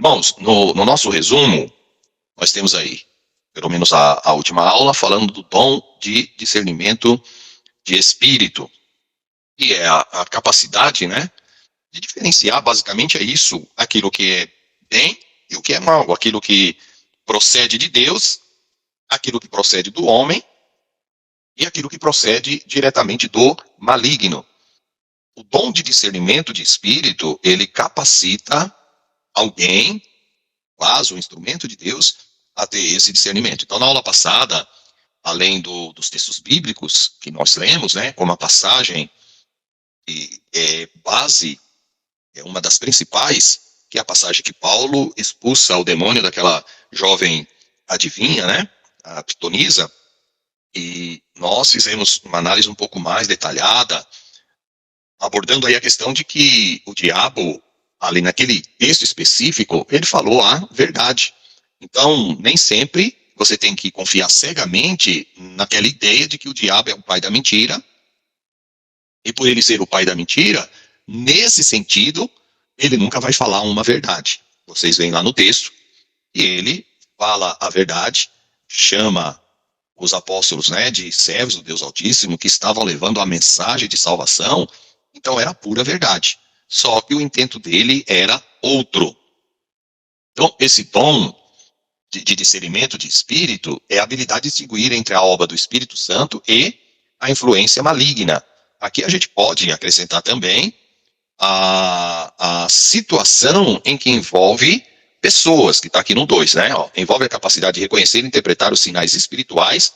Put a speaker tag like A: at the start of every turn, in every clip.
A: Irmãos, no nosso resumo, nós temos aí, pelo menos a última aula, falando do dom de discernimento de espírito, que é a capacidade, né, de diferenciar, basicamente é isso, aquilo que é bem e o que é mal, aquilo que procede de Deus, aquilo que procede do homem e aquilo que procede diretamente do maligno. O dom de discernimento de espírito, ele capacita alguém, quase um instrumento de Deus, a ter esse discernimento. Então, na aula passada, além dos textos bíblicos que nós lemos, né, como a passagem que é base, é uma das principais, que é a passagem que Paulo expulsa o demônio daquela jovem adivinha, né, a pitonisa, e nós fizemos uma análise um pouco mais detalhada, abordando aí a questão de que o diabo, ali naquele texto específico, ele falou a verdade. Então, nem sempre você tem que confiar cegamente naquela ideia de que o diabo é o pai da mentira, e por ele ser o pai da mentira, nesse sentido, ele nunca vai falar uma verdade. Vocês veem lá no texto, e ele fala a verdade, chama os apóstolos, né, de servos do Deus Altíssimo, que estavam levando a mensagem de salvação, então era pura verdade. Só que o intento dele era outro. Então, esse dom de discernimento de espírito é a habilidade de distinguir entre a obra do Espírito Santo e a influência maligna. Aqui a gente pode acrescentar também a situação em que envolve pessoas, que está aqui no 2, né? Ó, envolve a capacidade de reconhecer e interpretar os sinais espirituais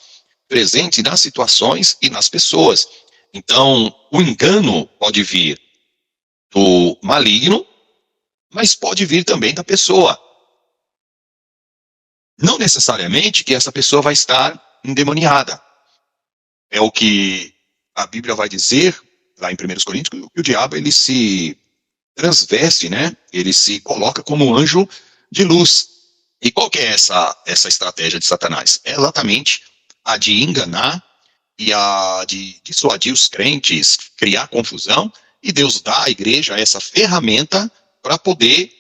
A: presentes nas situações e nas pessoas. Então, o engano pode vir do maligno, mas pode vir também da pessoa. Não necessariamente que essa pessoa vai estar endemoniada. É o que a Bíblia vai dizer, lá em 1 Coríntios, que o diabo ele se transveste, né? Ele se coloca como anjo de luz. E qual que é essa estratégia de Satanás? É exatamente a de enganar e a de dissuadir os crentes, criar confusão, e Deus dá à igreja essa ferramenta para poder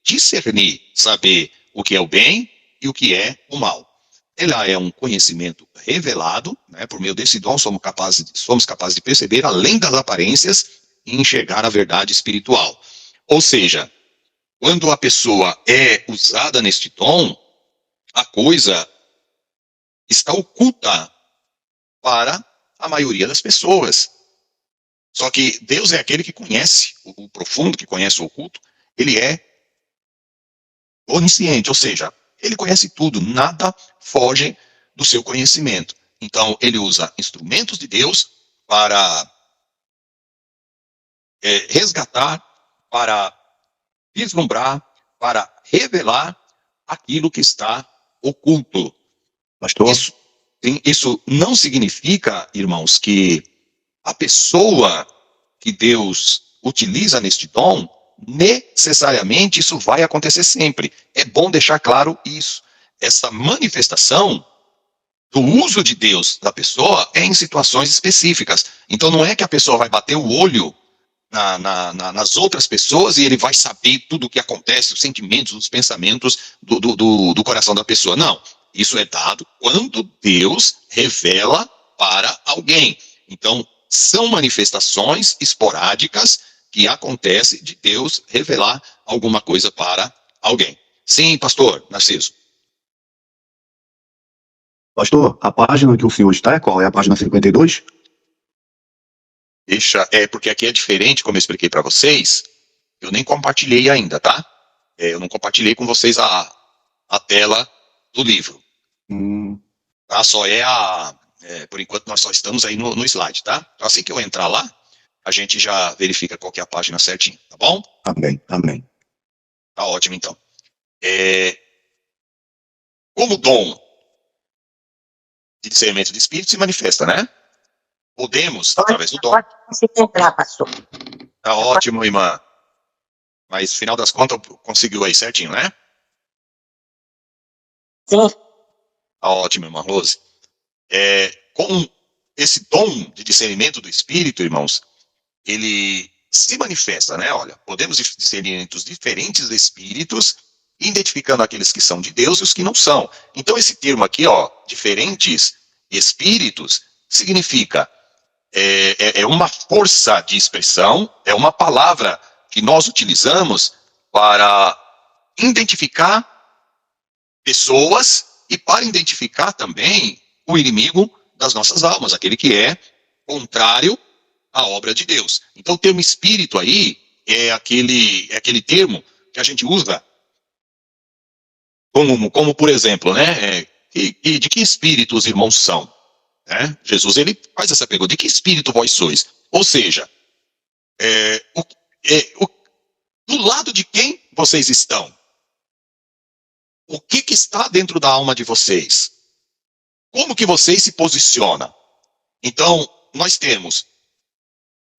A: discernir, saber o que é o bem e o que é o mal. Ela é um conhecimento revelado, né? Por meio desse dom somos capazes de perceber além das aparências e enxergar a verdade espiritual. Ou seja, quando a pessoa é usada neste dom, a coisa está oculta para a maioria das pessoas. Só que Deus é aquele que conhece o profundo, que conhece o oculto. Ele é onisciente, ou seja, ele conhece tudo, nada foge do seu conhecimento. Então, ele usa instrumentos de Deus para resgatar, para vislumbrar, para revelar aquilo que está oculto.
B: Pastor?
A: Isso não significa, irmãos, que a pessoa que Deus utiliza neste dom, necessariamente isso vai acontecer sempre. É bom deixar claro isso. Essa manifestação do uso de Deus da pessoa é em situações específicas. Então não é que a pessoa vai bater o olho nas outras pessoas e ele vai saber tudo o que acontece, os sentimentos, os pensamentos do coração da pessoa. Não. Isso é dado quando Deus revela para alguém. Então, são manifestações esporádicas que acontecem de Deus revelar alguma coisa para alguém. Sim, pastor Narciso.
B: Pastor, a página que o senhor está, qual é a página 52?
A: Porque aqui é diferente, como eu expliquei para vocês, eu nem compartilhei ainda, tá? Eu não compartilhei com vocês a tela do livro. Tá? Por enquanto nós só estamos aí no slide, tá? Então assim que eu entrar lá, a gente já verifica qual que é a página certinho, tá bom?
B: Amém, amém.
A: Tá ótimo, então. Como dom de discernimento de espírito se manifesta, né? Podemos, através do dom.
C: Pode conseguir entrar, pastor.
A: Tá ótimo, irmã. Mas, no final das contas, conseguiu aí certinho, né?
C: Sim.
A: Tá ótimo, irmã Rose. Com esse dom de discernimento do espírito, irmãos, ele se manifesta, né? Olha, podemos discernir entre os diferentes espíritos identificando aqueles que são de Deus e os que não são. Então esse termo aqui, ó, diferentes espíritos, significa é uma força de expressão, é uma palavra que nós utilizamos para identificar pessoas e para identificar também o inimigo das nossas almas, aquele que é contrário à obra de Deus. Então o termo espírito aí é aquele termo que a gente usa como por exemplo, né? De que espírito os irmãos são? Né? Jesus ele faz essa pergunta: de que espírito vós sois? Ou seja, do lado de quem vocês estão? O que está dentro da alma de vocês? Como que vocês se posicionam? Então, nós temos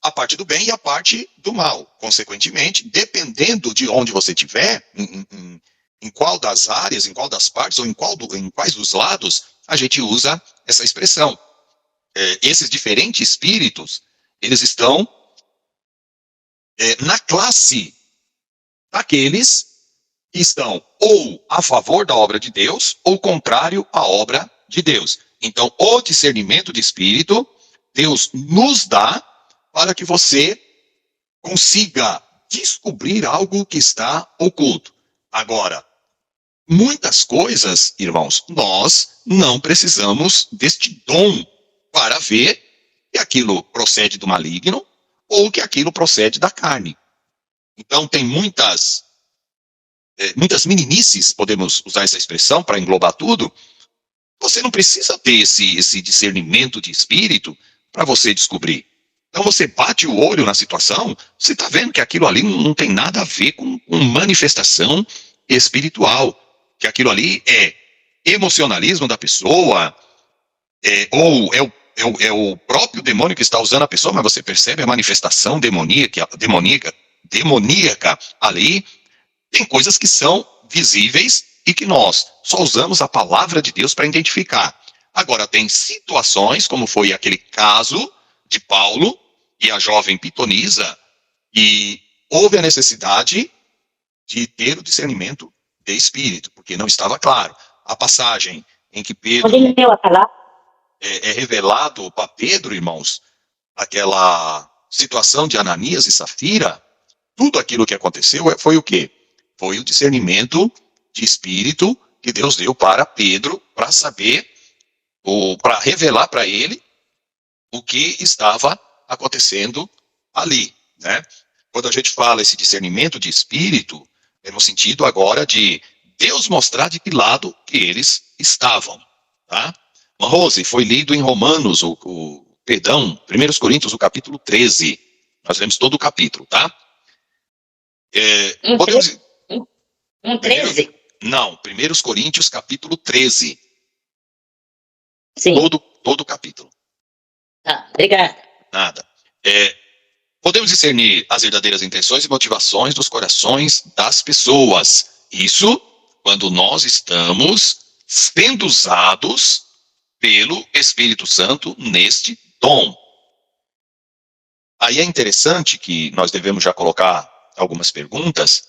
A: a parte do bem e a parte do mal. Consequentemente, dependendo de onde você estiver, em qual das áreas, em qual das partes, ou em quais dos lados, a gente usa essa expressão. Esses diferentes espíritos, eles estão na classe daqueles que estão ou a favor da obra de Deus, ou contrário à obra de Deus. Então, o discernimento de espírito, Deus nos dá para que você consiga descobrir algo que está oculto. Agora, muitas coisas, irmãos, nós não precisamos deste dom para ver que aquilo procede do maligno ou que aquilo procede da carne. Então, tem muitas meninices, podemos usar essa expressão para englobar tudo. Você não precisa ter esse discernimento de espírito para você descobrir. Então você bate o olho na situação, você está vendo que aquilo ali não tem nada a ver com manifestação espiritual, que aquilo ali é emocionalismo da pessoa, ou é o próprio demônio que está usando a pessoa, mas você percebe a manifestação demoníaca ali. Tem coisas que são visíveis e que nós só usamos a palavra de Deus para identificar. Agora, tem situações, como foi aquele caso de Paulo e a jovem pitonisa, e houve a necessidade de ter o discernimento de espírito, porque não estava claro. A passagem em que Pedro é revelado para Pedro, irmãos, aquela situação de Ananias e Safira, tudo aquilo que aconteceu foi o quê? Foi o discernimento de espírito que Deus deu para Pedro, para saber, ou para revelar para ele o que estava acontecendo ali, né? Quando a gente fala esse discernimento de espírito, é no sentido agora de Deus mostrar de que lado que eles estavam, tá? Rose, foi lido em Romanos, 1 Coríntios, o capítulo 13. Nós lemos todo o capítulo, tá? Podemos...
C: 13?
A: Não, 1 Coríntios, capítulo 13.
C: Sim.
A: Todo o capítulo.
C: Tá, obrigada.
A: Nada. Podemos discernir as verdadeiras intenções e motivações dos corações das pessoas. Isso quando nós estamos sendo usados pelo Espírito Santo neste dom. Aí é interessante que nós devemos já colocar algumas perguntas.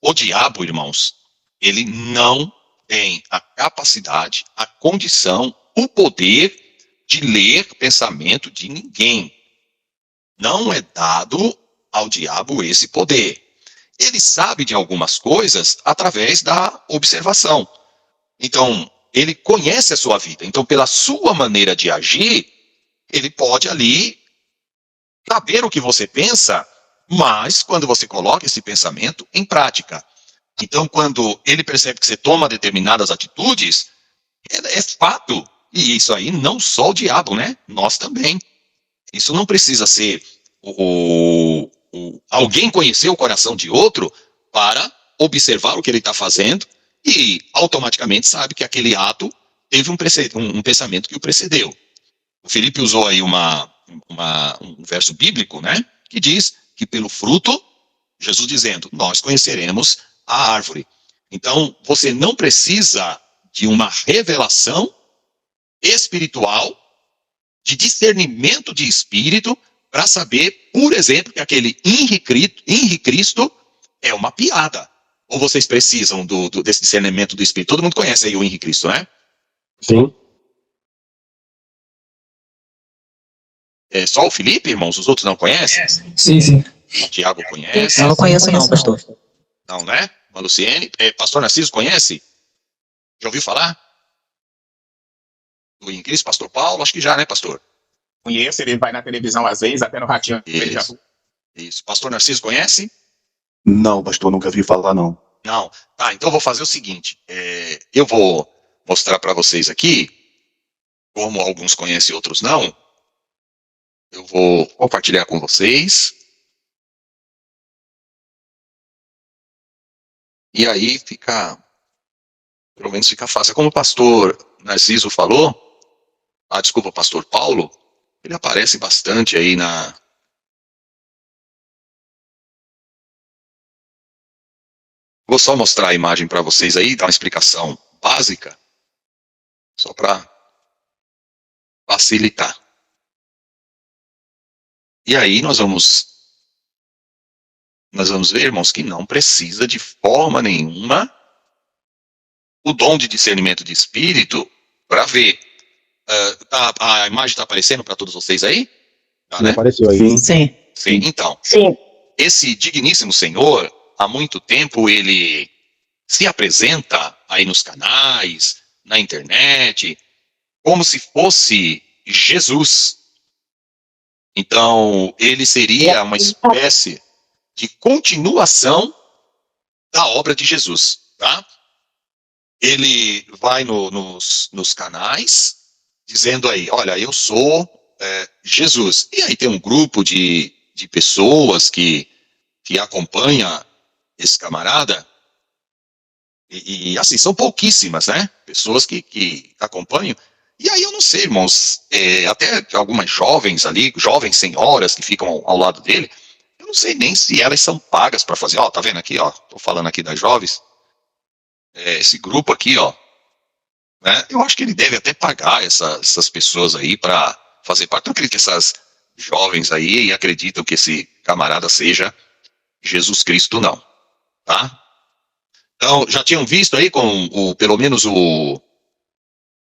A: O diabo, irmãos, ele não tem a capacidade, a condição, o poder de ler pensamento de ninguém. Não é dado ao diabo esse poder. Ele sabe de algumas coisas através da observação. Então, ele conhece a sua vida. Então, pela sua maneira de agir, ele pode ali saber o que você pensa, mas quando você coloca esse pensamento em prática. Então, quando ele percebe que você toma determinadas atitudes, é fato. E isso aí não só o diabo, né? Nós também. Isso não precisa ser alguém conhecer o coração de outro para observar o que ele está fazendo e automaticamente sabe que aquele ato teve um pensamento que o precedeu. O Felipe usou aí um verso bíblico, né? Que diz que pelo fruto, Jesus dizendo, nós conheceremos a árvore. Então, você não precisa de uma revelação espiritual, de discernimento de espírito, para saber, por exemplo, que aquele Henri Cristo é uma piada. Ou vocês precisam desse discernimento do Espírito? Todo mundo conhece aí o Henrique Cristo, né?
D: Sim.
A: É só o Felipe, irmãos? Os outros não conhecem?
E: Sim, sim.
A: O Tiago conhece?
C: Eu não conheço não, pastor.
A: Não, né? A Luciene. Pastor Narciso conhece? Já ouviu falar? Do Henrique Cristo, pastor Paulo? Acho que já, né, pastor?
E: Conheço, ele vai na televisão às vezes, até no Ratinho.
A: Isso. Pastor Narciso conhece?
B: Não, pastor, nunca vi falar, não.
A: Não. Tá, então eu vou fazer o seguinte. Eu vou mostrar para vocês aqui, como alguns conhecem e outros não. Eu vou compartilhar com vocês. E aí pelo menos fica fácil. Como o pastor Narciso falou, desculpa, o pastor Paulo, ele aparece bastante aí Vou só mostrar a imagem para vocês aí, dar uma explicação básica, só para facilitar. E aí nós vamos ver, irmãos, que não precisa de forma nenhuma o dom de discernimento de espírito para ver. A imagem está aparecendo para todos vocês aí? Tá, né?
D: Apareceu aí.
B: Sim.
A: Sim, então.
C: Sim.
A: Esse digníssimo senhor, há muito tempo, ele se apresenta aí nos canais, na internet, como se fosse Jesus. Então, ele seria uma espécie de continuação da obra de Jesus, tá? Ele vai nos canais, dizendo aí, olha, eu sou Jesus. E aí tem um grupo de pessoas que acompanha esse camarada, e assim, são pouquíssimas, né? Pessoas que acompanham. E aí eu não sei, irmãos, até algumas jovens ali, jovens senhoras que ficam ao lado dele, eu não sei nem se elas são pagas para fazer. Ó, tá vendo aqui, ó, tô falando aqui das jovens, esse grupo aqui, ó, né? Eu acho que ele deve até pagar essas pessoas aí para fazer parte. Eu acredito que essas jovens aí acreditam que esse camarada seja Jesus Cristo, não, tá? Então, já tinham visto aí com pelo menos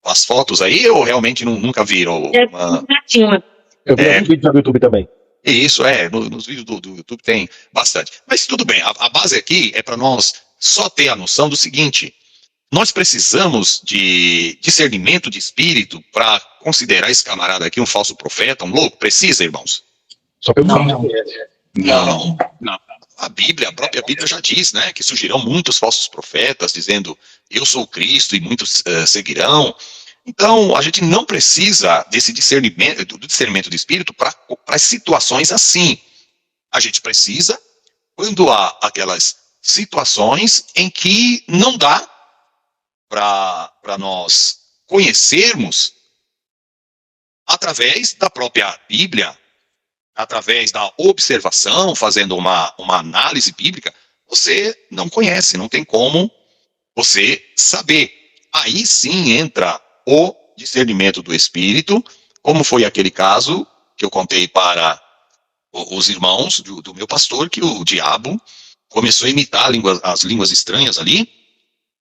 A: as fotos aí, ou realmente nunca viram?
D: Eu vi alguns vídeos no YouTube também.
A: Isso, nos vídeos do YouTube tem bastante. Mas tudo bem, a base aqui é para nós só ter a noção do seguinte: nós precisamos de discernimento de espírito para considerar esse camarada aqui um falso profeta, um louco? Precisa, irmãos?
D: Só pelo
E: Não.
D: nome.
A: Não.
E: Não.
A: A própria Bíblia já diz, né, que surgirão muitos falsos profetas, dizendo, eu sou o Cristo, e muitos seguirão. Então, a gente não precisa desse discernimento, do discernimento de espírito para situações assim. A gente precisa quando há aquelas situações em que não dá para nós conhecermos através da própria Bíblia, através da observação, fazendo uma análise bíblica. Você não conhece, não tem como você saber. Aí sim entra o discernimento do Espírito, como foi aquele caso que eu contei para os irmãos do meu pastor, que o diabo começou a imitar as línguas estranhas ali,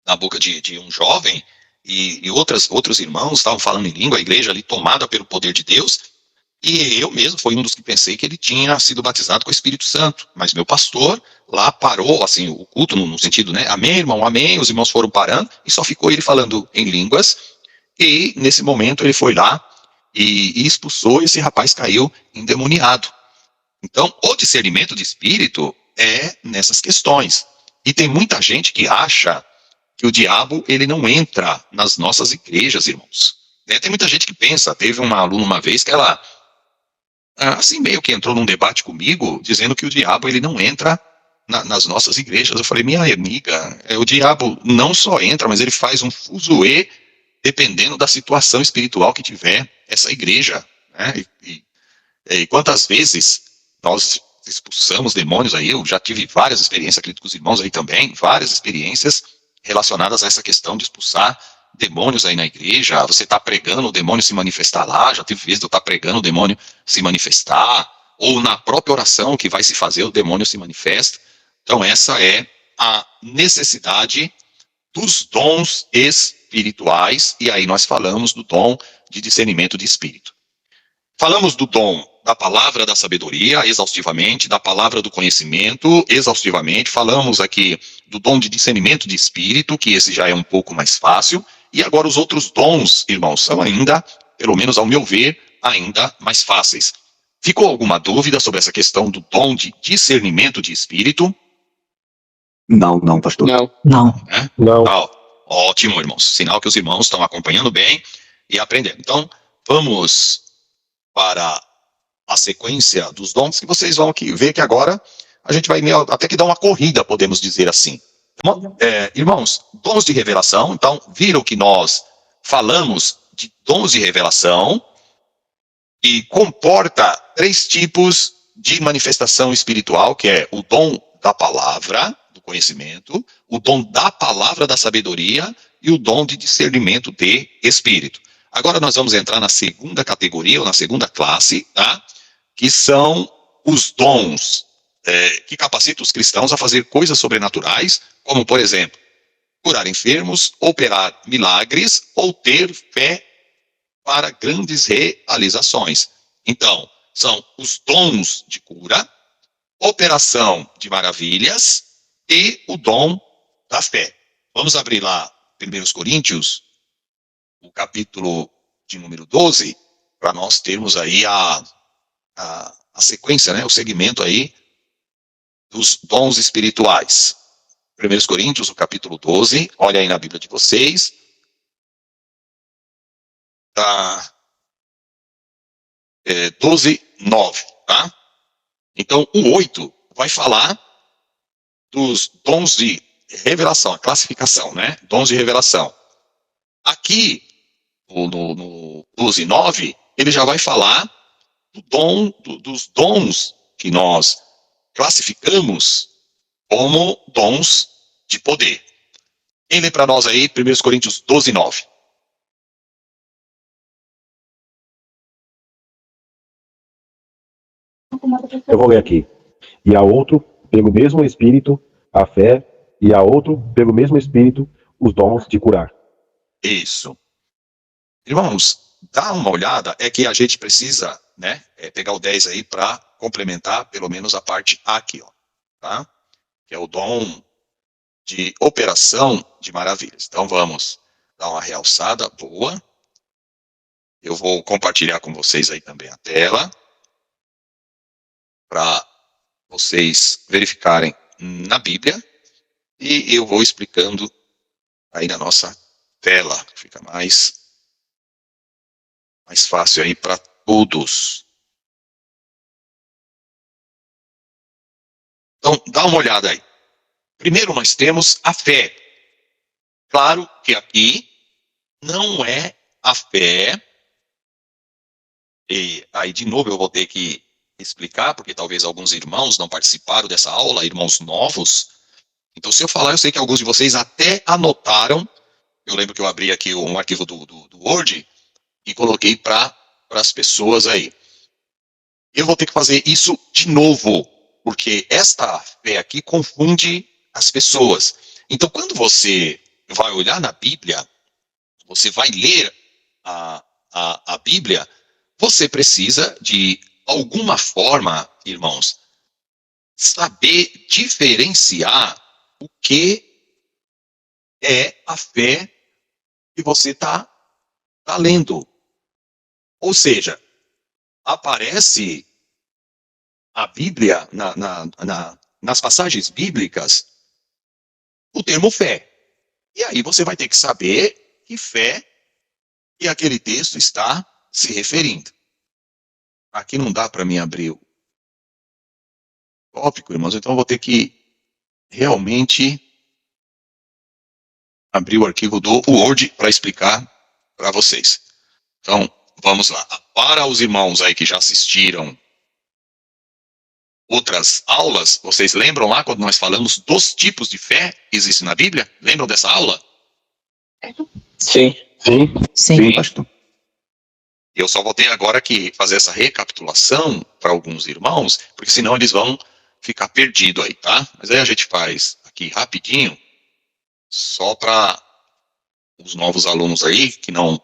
A: na boca de um jovem, e outros irmãos estavam falando em língua, a igreja ali tomada pelo poder de Deus, e eu mesmo fui um dos que pensei que ele tinha sido batizado com o Espírito Santo, mas meu pastor lá parou, assim, o culto no sentido, né, amém, irmão, amém, os irmãos foram parando, e só ficou ele falando em línguas, e nesse momento ele foi lá e expulsou, e esse rapaz caiu endemoniado. Então, o discernimento de espírito é nessas questões, e tem muita gente que acha que o diabo, ele não entra nas nossas igrejas, irmãos. Tem muita gente que pensa, teve uma aluna uma vez que ela, assim meio que entrou num debate comigo, dizendo que o diabo, ele não entra nas nossas igrejas. Eu falei, minha amiga, o diabo não só entra, mas ele faz um fuzuê, dependendo da situação espiritual que tiver essa igreja, né? E quantas vezes nós expulsamos demônios aí, eu já tive várias experiências, acredito que os irmãos aí também, várias experiências relacionadas a essa questão de expulsar demônios aí na igreja. Você está pregando, o demônio se manifestar lá, já teve vezes de eu estar pregando, o demônio se manifestar, ou na própria oração que vai se fazer, o demônio se manifesta. Então essa é a necessidade dos dons espirituais, e aí nós falamos do dom de discernimento de espírito. Falamos do dom da palavra da sabedoria, exaustivamente, da palavra do conhecimento, exaustivamente. Falamos aqui do dom de discernimento de espírito, que esse já é um pouco mais fácil. E agora os outros dons, irmãos, são ainda, pelo menos ao meu ver, ainda mais fáceis. Ficou alguma dúvida sobre essa questão do dom de discernimento de espírito?
B: Não, pastor.
C: Não.
D: Não.
A: Tá, ótimo, irmãos. Sinal que os irmãos estão acompanhando bem e aprendendo. Então, vamos para a sequência dos dons, que vocês vão aqui ver que agora a gente vai até que dar uma corrida, podemos dizer assim. Irmãos, dons de revelação. Então, viram que nós falamos de dons de revelação e comporta 3 tipos de manifestação espiritual, que é o dom da palavra, do conhecimento, o dom da palavra da sabedoria e o dom de discernimento de espírito. Agora nós vamos entrar na segunda categoria, ou na segunda classe, tá? Que são os dons que capacitam os cristãos a fazer coisas sobrenaturais, como, por exemplo, curar enfermos, operar milagres ou ter fé para grandes realizações. Então, são os dons de cura, operação de maravilhas e o dom da fé. Vamos abrir lá 1 Coríntios, o capítulo de número 12, para nós termos aí a sequência, né, o segmento aí dos dons espirituais. 1 Coríntios, o capítulo 12, olha aí na Bíblia de vocês. 12, 9, tá? Então, o 8 vai falar dos dons de revelação, a classificação, né? Dons de revelação. Aqui, no 12, 9, ele já vai falar dos dons que nós classificamos como dons de poder. Quem lê para nós aí, 1 Coríntios 12, 9.
D: Eu vou ler aqui. E a outro, pelo mesmo Espírito, a fé, e a outro, pelo mesmo Espírito, os dons de curar.
A: Isso. Irmãos, dá uma olhada, é que a gente precisa, né, pegar o 10 aí para complementar pelo menos a parte A aqui, ó, tá? Que é o dom de operação de maravilhas. Então vamos dar uma realçada boa. Eu vou compartilhar com vocês aí também a tela, para vocês verificarem na Bíblia, e eu vou explicando aí na nossa tela, fica mais fácil aí para todos. Então, dá uma olhada aí. Primeiro nós temos a fé. Claro que aqui não é a fé, e aí de novo eu vou ter que explicar, porque talvez alguns irmãos não participaram dessa aula, irmãos novos. Então, se eu falar, eu sei que alguns de vocês até anotaram. Eu lembro que eu abri aqui um arquivo do Word e coloquei para as pessoas aí. Eu vou ter que fazer isso de novo, porque esta fé aqui confunde as pessoas. Então, quando você vai olhar na Bíblia, você vai ler a Bíblia, você precisa de alguma forma, irmãos, saber diferenciar o que é a fé que você está lendo. Ou seja, aparece a Bíblia, nas passagens bíblicas, o termo fé. E aí você vai ter que saber que fé que aquele texto está se referindo. Aqui não dá para mim abrir o tópico, irmãos, então eu vou ter que realmente abrir o arquivo do Word para explicar para vocês. Então, vamos lá. Para os irmãos aí que já assistiram outras aulas, vocês lembram lá quando nós falamos dos tipos de fé que existem na Bíblia? Lembram dessa aula?
C: Sim.
B: Sim, pastor.
A: Eu só vou ter agora que fazer essa recapitulação para alguns irmãos, porque senão eles vão ficar perdidos aí, tá? Mas aí a gente faz aqui rapidinho, só para os novos alunos aí que não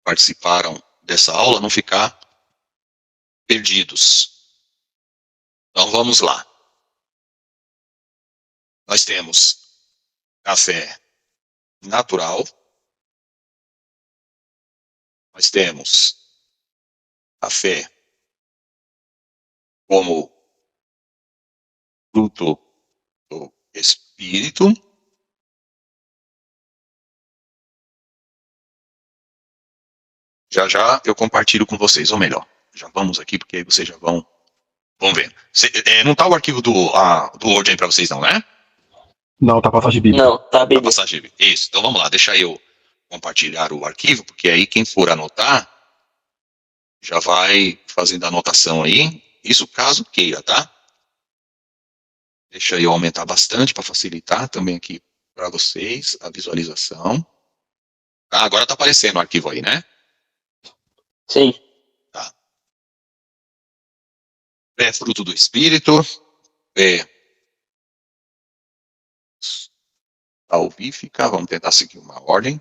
A: participaram dessa aula não ficar perdidos. Então vamos lá. Nós temos a fé natural, nós temos a fé como fruto do Espírito, já eu compartilho com vocês, ou melhor, já vamos aqui, porque aí vocês já vão ver. Não está o arquivo do Word aí para vocês não, né?
D: Não, tá passagem bíblica.
C: Não, tá
A: A
C: bem.
A: passagem. Isso, então vamos lá, deixa eu compartilhar o arquivo, porque aí quem for anotar, já vai fazendo a anotação aí, isso caso queira, tá? Deixa eu aumentar bastante para facilitar também aqui para vocês a visualização. Tá, agora tá aparecendo o arquivo aí, né?
C: Sim.
A: Tá. É fruto do Espírito, é salvífica, vamos tentar seguir uma ordem.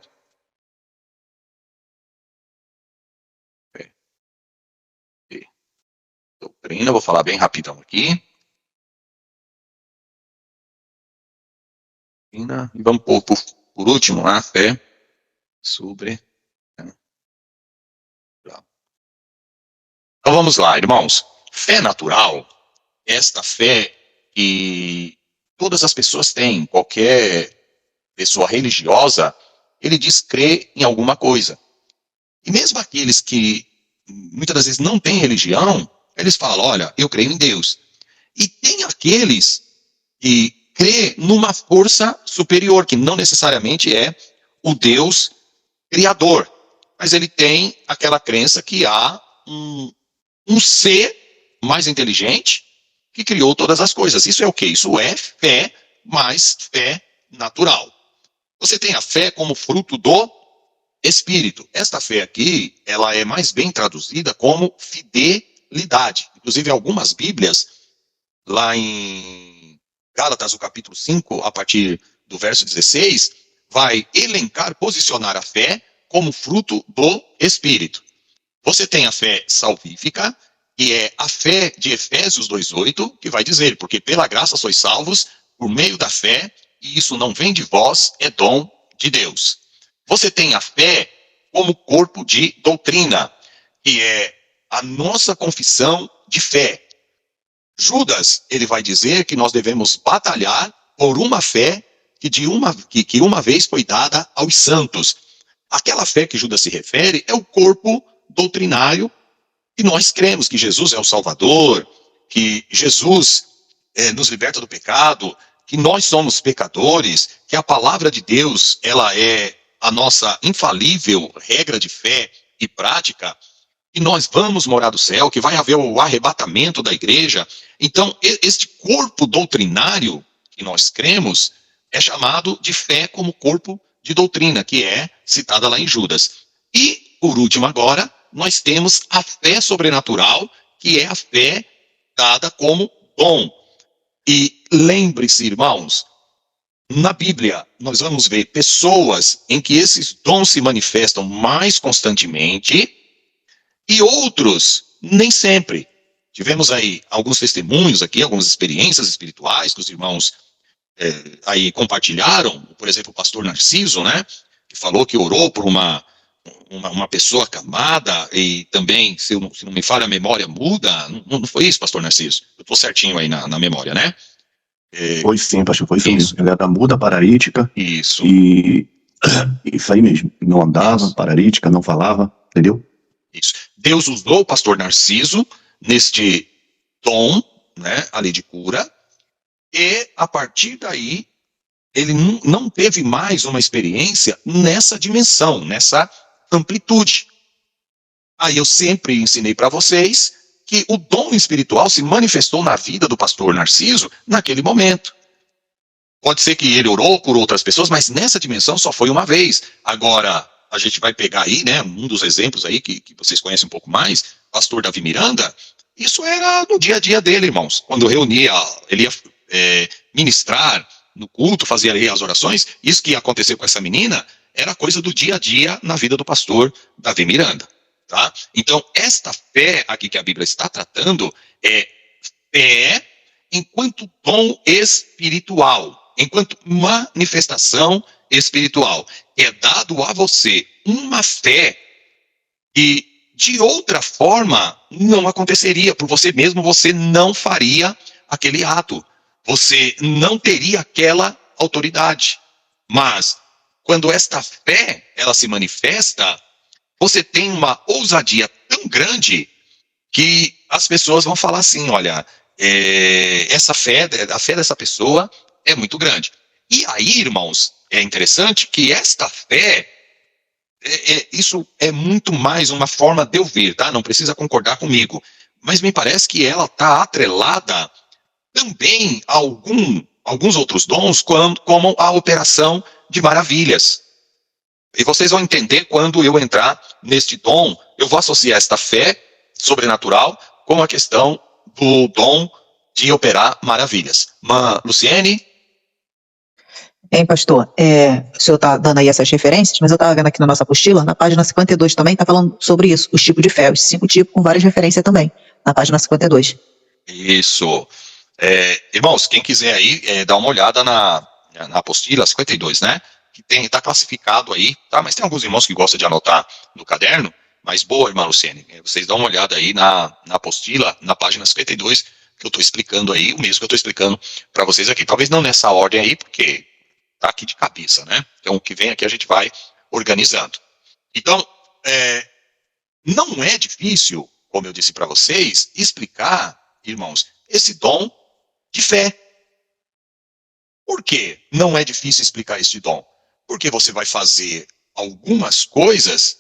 A: Doutrina, vou falar bem rapidão aqui. E vamos por último, a fé sobre. Então vamos lá, irmãos. Fé natural, esta fé que todas as pessoas têm, qualquer pessoa religiosa, ele diz crer em alguma coisa. E mesmo aqueles que muitas das vezes não têm religião, eles falam, olha, eu creio em Deus. E tem aqueles que crê numa força superior, que não necessariamente é o Deus criador, mas ele tem aquela crença que há um ser mais inteligente que criou todas as coisas. Isso é o quê? Isso é fé, mas fé natural. Você tem a fé como fruto do Espírito. Esta fé aqui, ela é mais bem traduzida como fidelidade. Inclusive, algumas Bíblias, lá em Gálatas, o capítulo 5, a partir do verso 16, vai elencar, posicionar a fé como fruto do Espírito. Você tem a fé salvífica, que é a fé de Efésios 2:8, que vai dizer, porque pela graça sois salvos, por meio da fé, e isso não vem de vós, é dom de Deus. Você tem a fé como corpo de doutrina, que é a nossa confissão de fé. Judas, ele vai dizer que nós devemos batalhar por uma fé que uma vez foi dada aos santos. Aquela fé que Judas se refere é o corpo doutrinário que nós cremos, que Jesus é o Salvador, que Jesus nos liberta do pecado, que nós somos pecadores, que a palavra de Deus, ela é a nossa infalível regra de fé e prática, que nós vamos morar do céu, que vai haver o arrebatamento da igreja. Então, este corpo doutrinário que nós cremos é chamado de fé como corpo de doutrina, que é citada lá em Judas. E, por último agora, nós temos a fé sobrenatural, que é a fé dada como dom. E lembre-se, irmãos, na Bíblia nós vamos ver pessoas em que esses dons se manifestam mais constantemente e outros nem sempre. Tivemos aí alguns testemunhos aqui, algumas experiências espirituais que os irmãos aí compartilharam. Por exemplo, o pastor Narciso, né, que falou que orou por uma pessoa acamada e também, se não me falha a memória, muda. Não foi isso, pastor Narciso? Eu estou certinho aí na memória, né?
B: Foi sim, pastor, foi isso mesmo. Ela era muda, paralítica.
A: Isso.
B: E isso aí mesmo. Não andava, paralítica, não falava, entendeu?
A: Isso. Deus usou o pastor Narciso neste dom, né, ali de cura, e a partir daí ele não teve mais uma experiência nessa dimensão, nessa amplitude. Aí eu sempre ensinei para vocês que o dom espiritual se manifestou na vida do pastor Narciso naquele momento. Pode ser que ele orou por outras pessoas, mas nessa dimensão só foi uma vez. Agora, a gente vai pegar aí, né, um dos exemplos aí que vocês conhecem um pouco mais, pastor Davi Miranda, isso era no dia a dia dele, irmãos. Quando reunia, ele ia ministrar no culto, fazia ali as orações. Isso que aconteceu com essa menina era coisa do dia a dia na vida do pastor Davi Miranda, tá? Então, esta fé aqui que a Bíblia está tratando é fé enquanto dom espiritual, enquanto manifestação espiritual. É dado a você uma fé que de outra forma não aconteceria. Por você mesmo, você não faria aquele ato. Você não teria aquela autoridade. Mas, quando esta fé, ela se manifesta, você tem uma ousadia tão grande que as pessoas vão falar assim, olha, essa fé, a fé dessa pessoa é muito grande. E aí, irmãos, é interessante que esta fé, isso é muito mais uma forma de eu ver, tá? Não precisa concordar comigo. Mas me parece que ela está atrelada também a alguns outros dons, como a operação de maravilhas. E vocês vão entender quando eu entrar neste dom, eu vou associar esta fé sobrenatural com a questão do dom de operar maravilhas. Luciene?
F: Hein, pastor? O senhor está dando aí essas referências, mas eu estava vendo aqui na nossa apostila, na página 52 também, está falando sobre isso, os tipos de fé, os 5 tipos, com várias referências também, na página 52.
A: Isso. Irmãos, quem quiser aí, dá uma olhada na apostila 52, né? Que está classificado aí, tá? Mas tem alguns irmãos que gostam de anotar no caderno, mas boa, irmã Luciene, vocês dão uma olhada aí na apostila, na página 52, que eu estou explicando aí, o mesmo que eu estou explicando para vocês aqui. Talvez não nessa ordem aí, porque está aqui de cabeça, né? Então, o que vem aqui a gente vai organizando. Então, não é difícil, como eu disse para vocês, explicar, irmãos, esse dom de fé. Por que não é difícil explicar este dom? Porque você vai fazer algumas coisas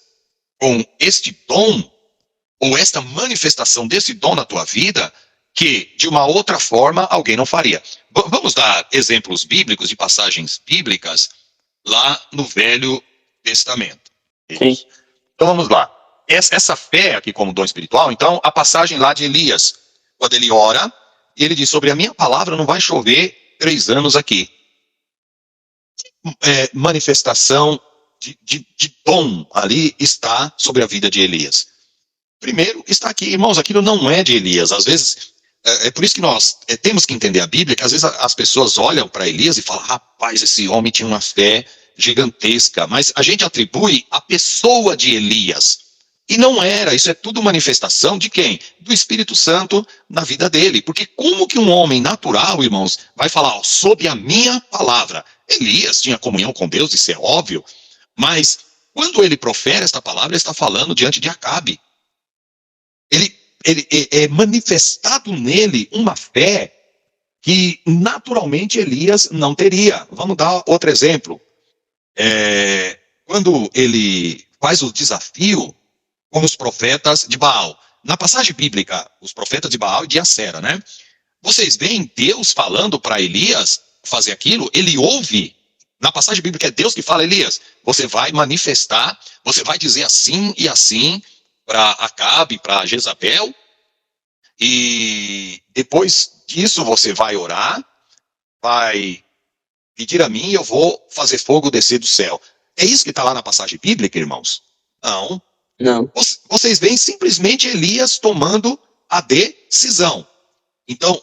A: com este dom, ou esta manifestação desse dom na tua vida, que de uma outra forma alguém não faria. Vamos dar exemplos bíblicos, de passagens bíblicas, lá no Velho Testamento.
C: Sim.
A: Então vamos lá. Essa fé aqui como dom espiritual, então a passagem lá de Elias, quando ele ora, e ele diz, sobre a minha palavra não vai chover 3 anos aqui. Manifestação de dom ali está sobre a vida de Elias. Primeiro, está aqui, irmãos, aquilo não é de Elias. Às vezes, é por isso que nós temos que entender a Bíblia, que às vezes as pessoas olham para Elias e falam, rapaz, esse homem tinha uma fé gigantesca, mas a gente atribui a pessoa de Elias. E não era, isso é tudo manifestação de quem? Do Espírito Santo na vida dele. Porque como que um homem natural, irmãos, vai falar, sob a minha palavra? Elias tinha comunhão com Deus, isso é óbvio, mas quando ele profere esta palavra, ele está falando diante de Acabe. Ele é manifestado nele uma fé que naturalmente Elias não teria. Vamos dar outro exemplo. Quando ele faz o desafio com os profetas de Baal. Na passagem bíblica, os profetas de Baal e de Acera, né? Vocês veem Deus falando para Elias fazer aquilo? Ele ouve. Na passagem bíblica é Deus que fala, Elias, você vai manifestar, você vai dizer assim e assim para Acabe, para Jezabel, e depois disso você vai orar, vai pedir a mim e eu vou fazer fogo descer do céu. É isso que está lá na passagem bíblica, irmãos? Não.
C: Não.
A: Vocês veem simplesmente Elias tomando a decisão. Então,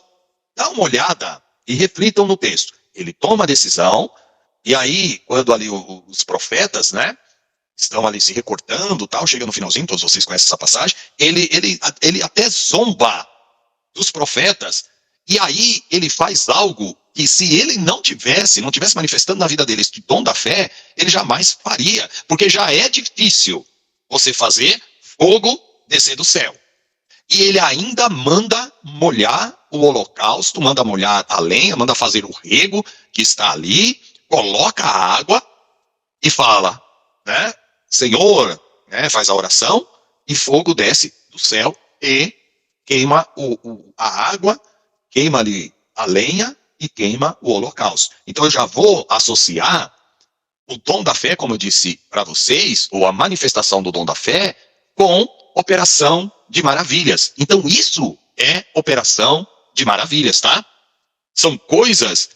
A: dá uma olhada e reflitam no texto. Ele toma a decisão, e aí, quando ali os profetas, né, estão ali se recortando, tal, chega no finalzinho, todos vocês conhecem essa passagem, ele até zomba dos profetas, e aí ele faz algo que se ele não tivesse manifestando na vida dele este dom da fé, ele jamais faria, porque já é difícil você fazer fogo descer do céu. E ele ainda manda molhar o holocausto, manda molhar a lenha, manda fazer o rego que está ali, coloca a água e fala, né, Senhor, né, faz a oração, e fogo desce do céu e queima a água, queima ali a lenha e queima o holocausto. Então eu já vou associar o dom da fé, como eu disse para vocês, ou a manifestação do dom da fé, com operação de maravilhas. Então isso é operação de maravilhas, tá? São coisas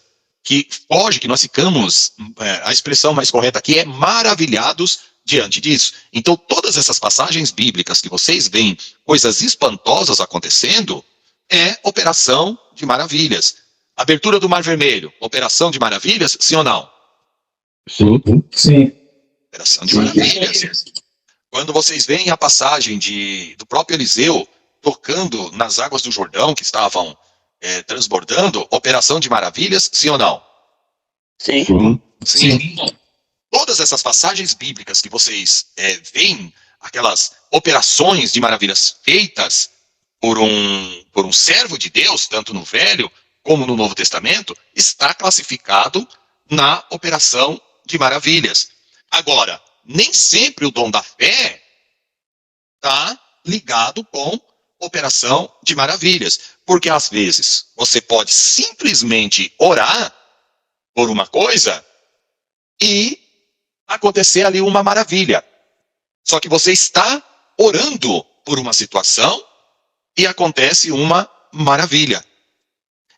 A: que foge, que nós ficamos, a expressão mais correta aqui é maravilhados diante disso. Então, todas essas passagens bíblicas que vocês veem coisas espantosas acontecendo, é operação de maravilhas. Abertura do Mar Vermelho, operação de maravilhas, sim ou não?
D: Sim.
B: Sim.
A: Operação de maravilhas. Quando vocês veem a passagem do próprio Eliseu tocando nas águas do Jordão, que estavam transbordando, operação de maravilhas, sim ou não?
C: Sim.
A: Sim. Todas essas passagens bíblicas que vocês veem, aquelas operações de maravilhas feitas por um servo de Deus, tanto no Velho como no Novo Testamento, está classificado na operação de maravilhas. Agora, nem sempre o dom da fé está ligado com operação de maravilhas, porque às vezes você pode simplesmente orar por uma coisa e acontecer ali uma maravilha. Só que você está orando por uma situação e acontece uma maravilha.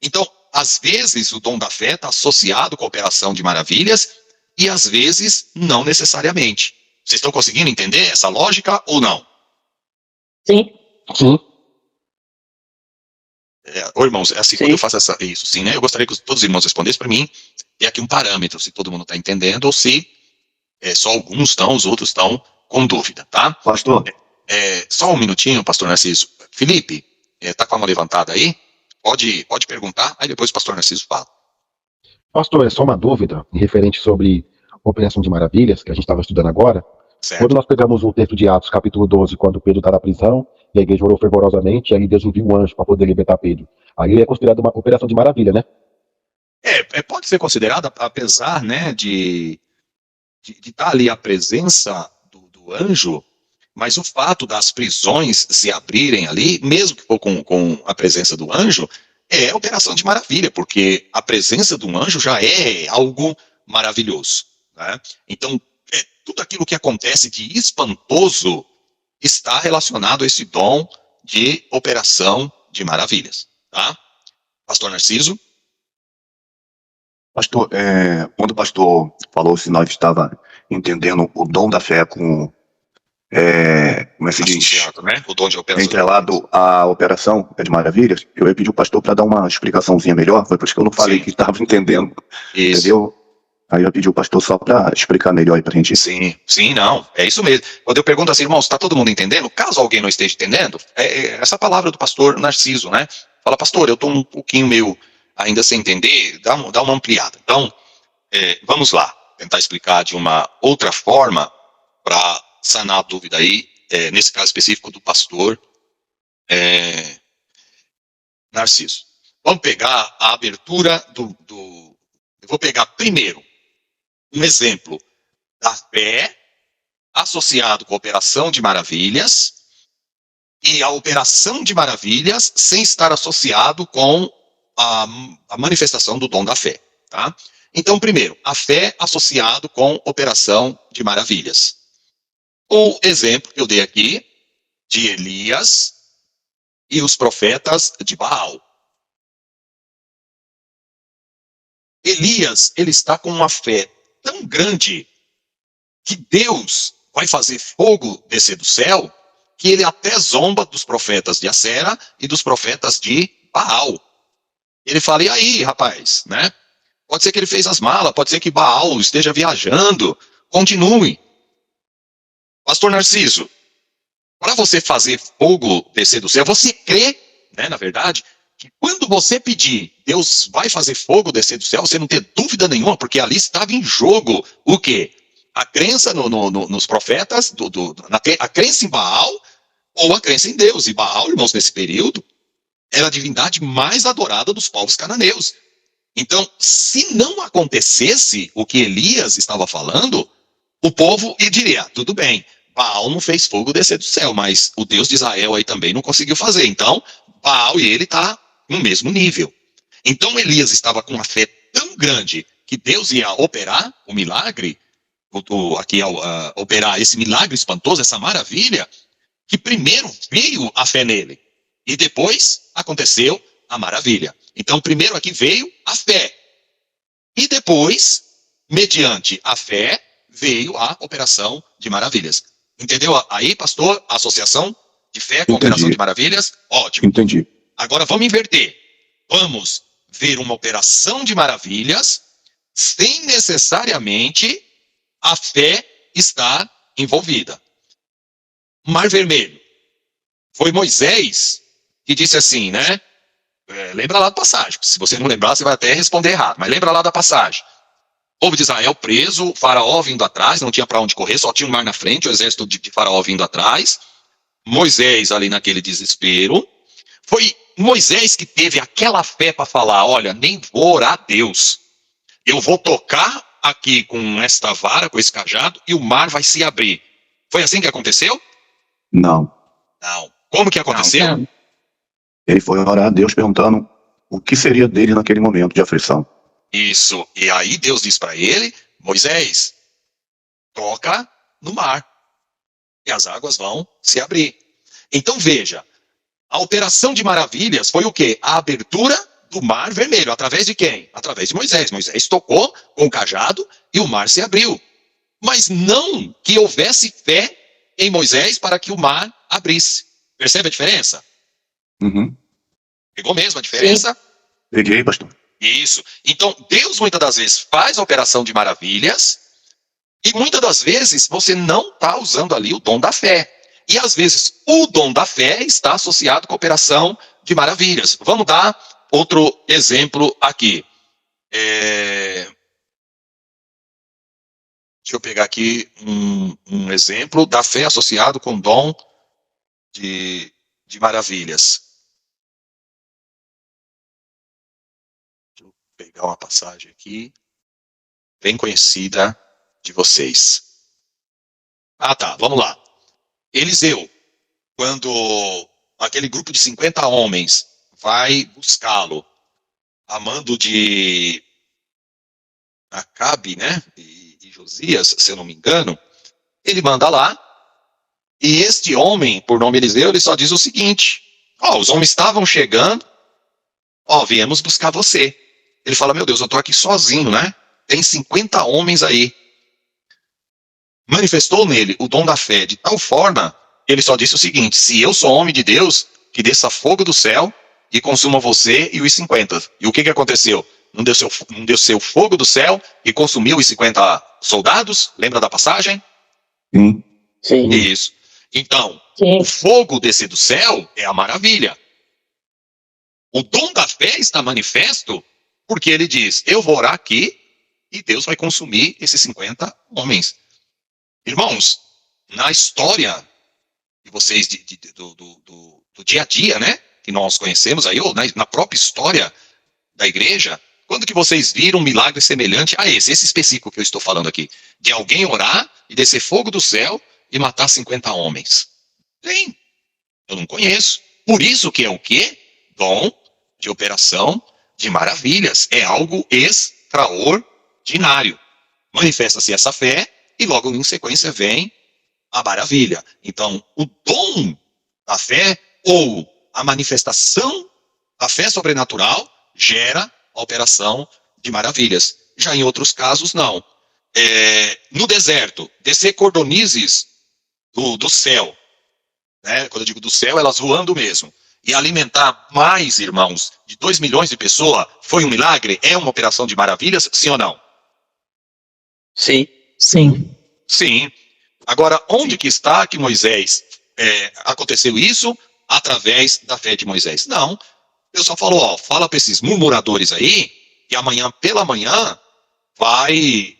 A: Então, às vezes o dom da fé está associado com a operação de maravilhas e às vezes não necessariamente. Vocês estão conseguindo entender essa lógica ou não?
C: Sim.
D: Sim.
A: Irmãos, é assim, quando eu faço isso, sim, né? Eu gostaria que todos os irmãos respondessem para mim, ter aqui um parâmetro, se todo mundo está entendendo, ou se só alguns estão, os outros estão com dúvida, tá?
B: Pastor,
A: Só um minutinho, pastor Narciso. Felipe, tá com a mão levantada aí? Pode perguntar, aí depois o pastor Narciso fala.
D: Pastor, é só uma dúvida em referente sobre Operação de Maravilhas, que a gente estava estudando agora.
A: Certo?
D: Quando nós pegamos o texto de Atos, capítulo 12, quando Pedro está na prisão, e a igreja orou fervorosamente, e aí Deus envia um anjo para poder libertar Pedro. Aí é considerado uma operação de maravilha, né?
A: Pode ser considerada, apesar, né, de estar ali a presença do anjo, mas o fato das prisões se abrirem ali, mesmo que for com a presença do anjo, é operação de maravilha, porque a presença do anjo já é algo maravilhoso, né? Então, tudo aquilo que acontece de espantoso está relacionado a esse dom de operação de maravilhas, tá? Pastor Narciso?
B: pastor, quando o pastor falou se nós estava entendendo o dom da fé com, como é que se diz,
A: Associado, né? O dom de operação.
B: entrelado à operação de maravilhas, eu ia pedir o pastor para dar uma explicaçãozinha melhor, foi por isso que eu não falei
A: Sim.
B: que estava entendendo,
A: Isso.
B: entendeu? Aí eu pedi o pastor só para explicar melhor aí pra gente.
A: Sim, não, é isso mesmo. Quando eu pergunto assim, irmãos, está todo mundo entendendo? Caso alguém não esteja entendendo, essa palavra do pastor Narciso, né? Fala, pastor, eu estou um pouquinho meio ainda sem entender, dá uma ampliada. Então, vamos lá, tentar explicar de uma outra forma para sanar a dúvida aí, nesse caso específico do pastor Narciso. Vamos pegar a abertura eu vou pegar primeiro um exemplo da fé associado com a operação de maravilhas e a operação de maravilhas sem estar associado com a manifestação do dom da fé, tá? Então, primeiro, a fé associado com operação de maravilhas. O exemplo que eu dei aqui de Elias e os profetas de Baal. Elias, ele está com uma fé tão grande que Deus vai fazer fogo descer do céu, que ele até zomba dos profetas de Acera e dos profetas de Baal. Ele fala, e aí, rapaz, né? Pode ser que ele fez as malas, pode ser que Baal esteja viajando, continue. Pastor Narciso, para você fazer fogo descer do céu, você crê, né, na verdade, que quando você pedir, Deus vai fazer fogo descer do céu, você não ter dúvida nenhuma, porque ali estava em jogo o quê? A crença nos profetas, a crença em Baal ou a crença em Deus. E Baal, irmãos, nesse período, era a divindade mais adorada dos povos cananeus. Então, se não acontecesse o que Elias estava falando, o povo diria, tudo bem, Baal não fez fogo descer do céu, mas o Deus de Israel aí também não conseguiu fazer. Então, Baal e ele está no mesmo nível. Então, Elias estava com uma fé tão grande que Deus ia operar o milagre, operar esse milagre espantoso, essa maravilha, que primeiro veio a fé nele e depois aconteceu a maravilha. Então, primeiro aqui veio a fé. E depois, mediante a fé, veio a operação de maravilhas. Entendeu aí, pastor? A associação de fé com a
B: Entendi.
A: operação de maravilhas? Ótimo.
B: Entendi.
A: Agora vamos inverter. Vamos ver uma operação de maravilhas sem necessariamente a fé estar envolvida. Mar Vermelho. Foi Moisés que disse assim, né? Lembra lá da passagem. Se você não lembrar, você vai até responder errado. Mas lembra lá da passagem. O povo de Israel preso, Faraó vindo atrás, não tinha para onde correr, só tinha o mar na frente, o exército de Faraó vindo atrás. Moisés ali naquele desespero. Foi Moisés que teve aquela fé para falar, olha, nem vou orar a Deus. Eu vou tocar aqui com esta vara, com esse cajado, e o mar vai se abrir. Foi assim que aconteceu?
B: Não.
A: Não. Como que aconteceu?
C: Não.
B: Ele foi orar a Deus perguntando o que seria dele naquele momento de aflição.
A: Isso. E aí Deus diz para ele, Moisés, toca no mar. E as águas vão se abrir. Então veja, a operação de maravilhas foi o quê? A abertura do mar vermelho. Através de quem? Através de Moisés. Moisés tocou com o cajado e o mar se abriu. Mas não que houvesse fé em Moisés para que o mar abrisse. Percebe a diferença?
B: Uhum.
A: Pegou mesmo a diferença?
B: Peguei, pastor.
A: Isso. Então, Deus muitas das vezes faz a operação de maravilhas e muitas das vezes você não está usando ali o dom da fé. E às vezes o dom da fé está associado com a operação de maravilhas. Vamos dar outro exemplo aqui. Deixa eu pegar aqui um exemplo da fé associado com o dom de maravilhas. Deixa eu pegar uma passagem aqui, bem conhecida de vocês. Tá, vamos lá. Eliseu, quando aquele grupo de 50 homens vai buscá-lo, a mando de Acabe, né, e Josias, se eu não me engano, ele manda lá, e este homem, por nome Eliseu, ele só diz o seguinte, os homens estavam chegando, viemos buscar você. Ele fala, meu Deus, eu estou aqui sozinho, né, tem 50 homens aí. Manifestou nele o dom da fé de tal forma, ele só disse o seguinte, se eu sou homem de Deus, que desça fogo do céu e consuma você e os 50. E o que aconteceu? Não desceu fogo do céu e consumiu os 50 soldados? Lembra da passagem?
B: Sim.
C: Sim.
A: Isso. Então,
C: Sim.
A: o fogo descer do céu é a maravilha. O dom da fé está manifesto porque ele diz, eu vou orar aqui e Deus vai consumir esses 50 homens. Irmãos, na história de vocês do dia a dia, né, que nós conhecemos aí, ou na própria história da igreja, quando que vocês viram um milagre semelhante a esse específico que eu estou falando aqui, de alguém orar e descer fogo do céu e matar 50 homens? Tem. Eu não conheço. Por isso que é o quê? Dom de operação de maravilhas. É algo extraordinário. Manifesta-se essa fé e logo em sequência vem a maravilha. Então, o dom da fé ou a manifestação da fé sobrenatural gera a operação de maravilhas. Já em outros casos, não. No deserto, descer cordonizes do céu, né? Quando eu digo do céu, elas voando mesmo, e alimentar mais, irmãos, de 2 milhões de pessoas, foi um milagre? É uma operação de maravilhas, sim ou não?
C: Sim.
F: Sim.
A: Sim. Agora, onde que está que Moisés, aconteceu isso através da fé de Moisés? Não. Deus só falou, fala para esses murmuradores aí, que amanhã pela manhã vai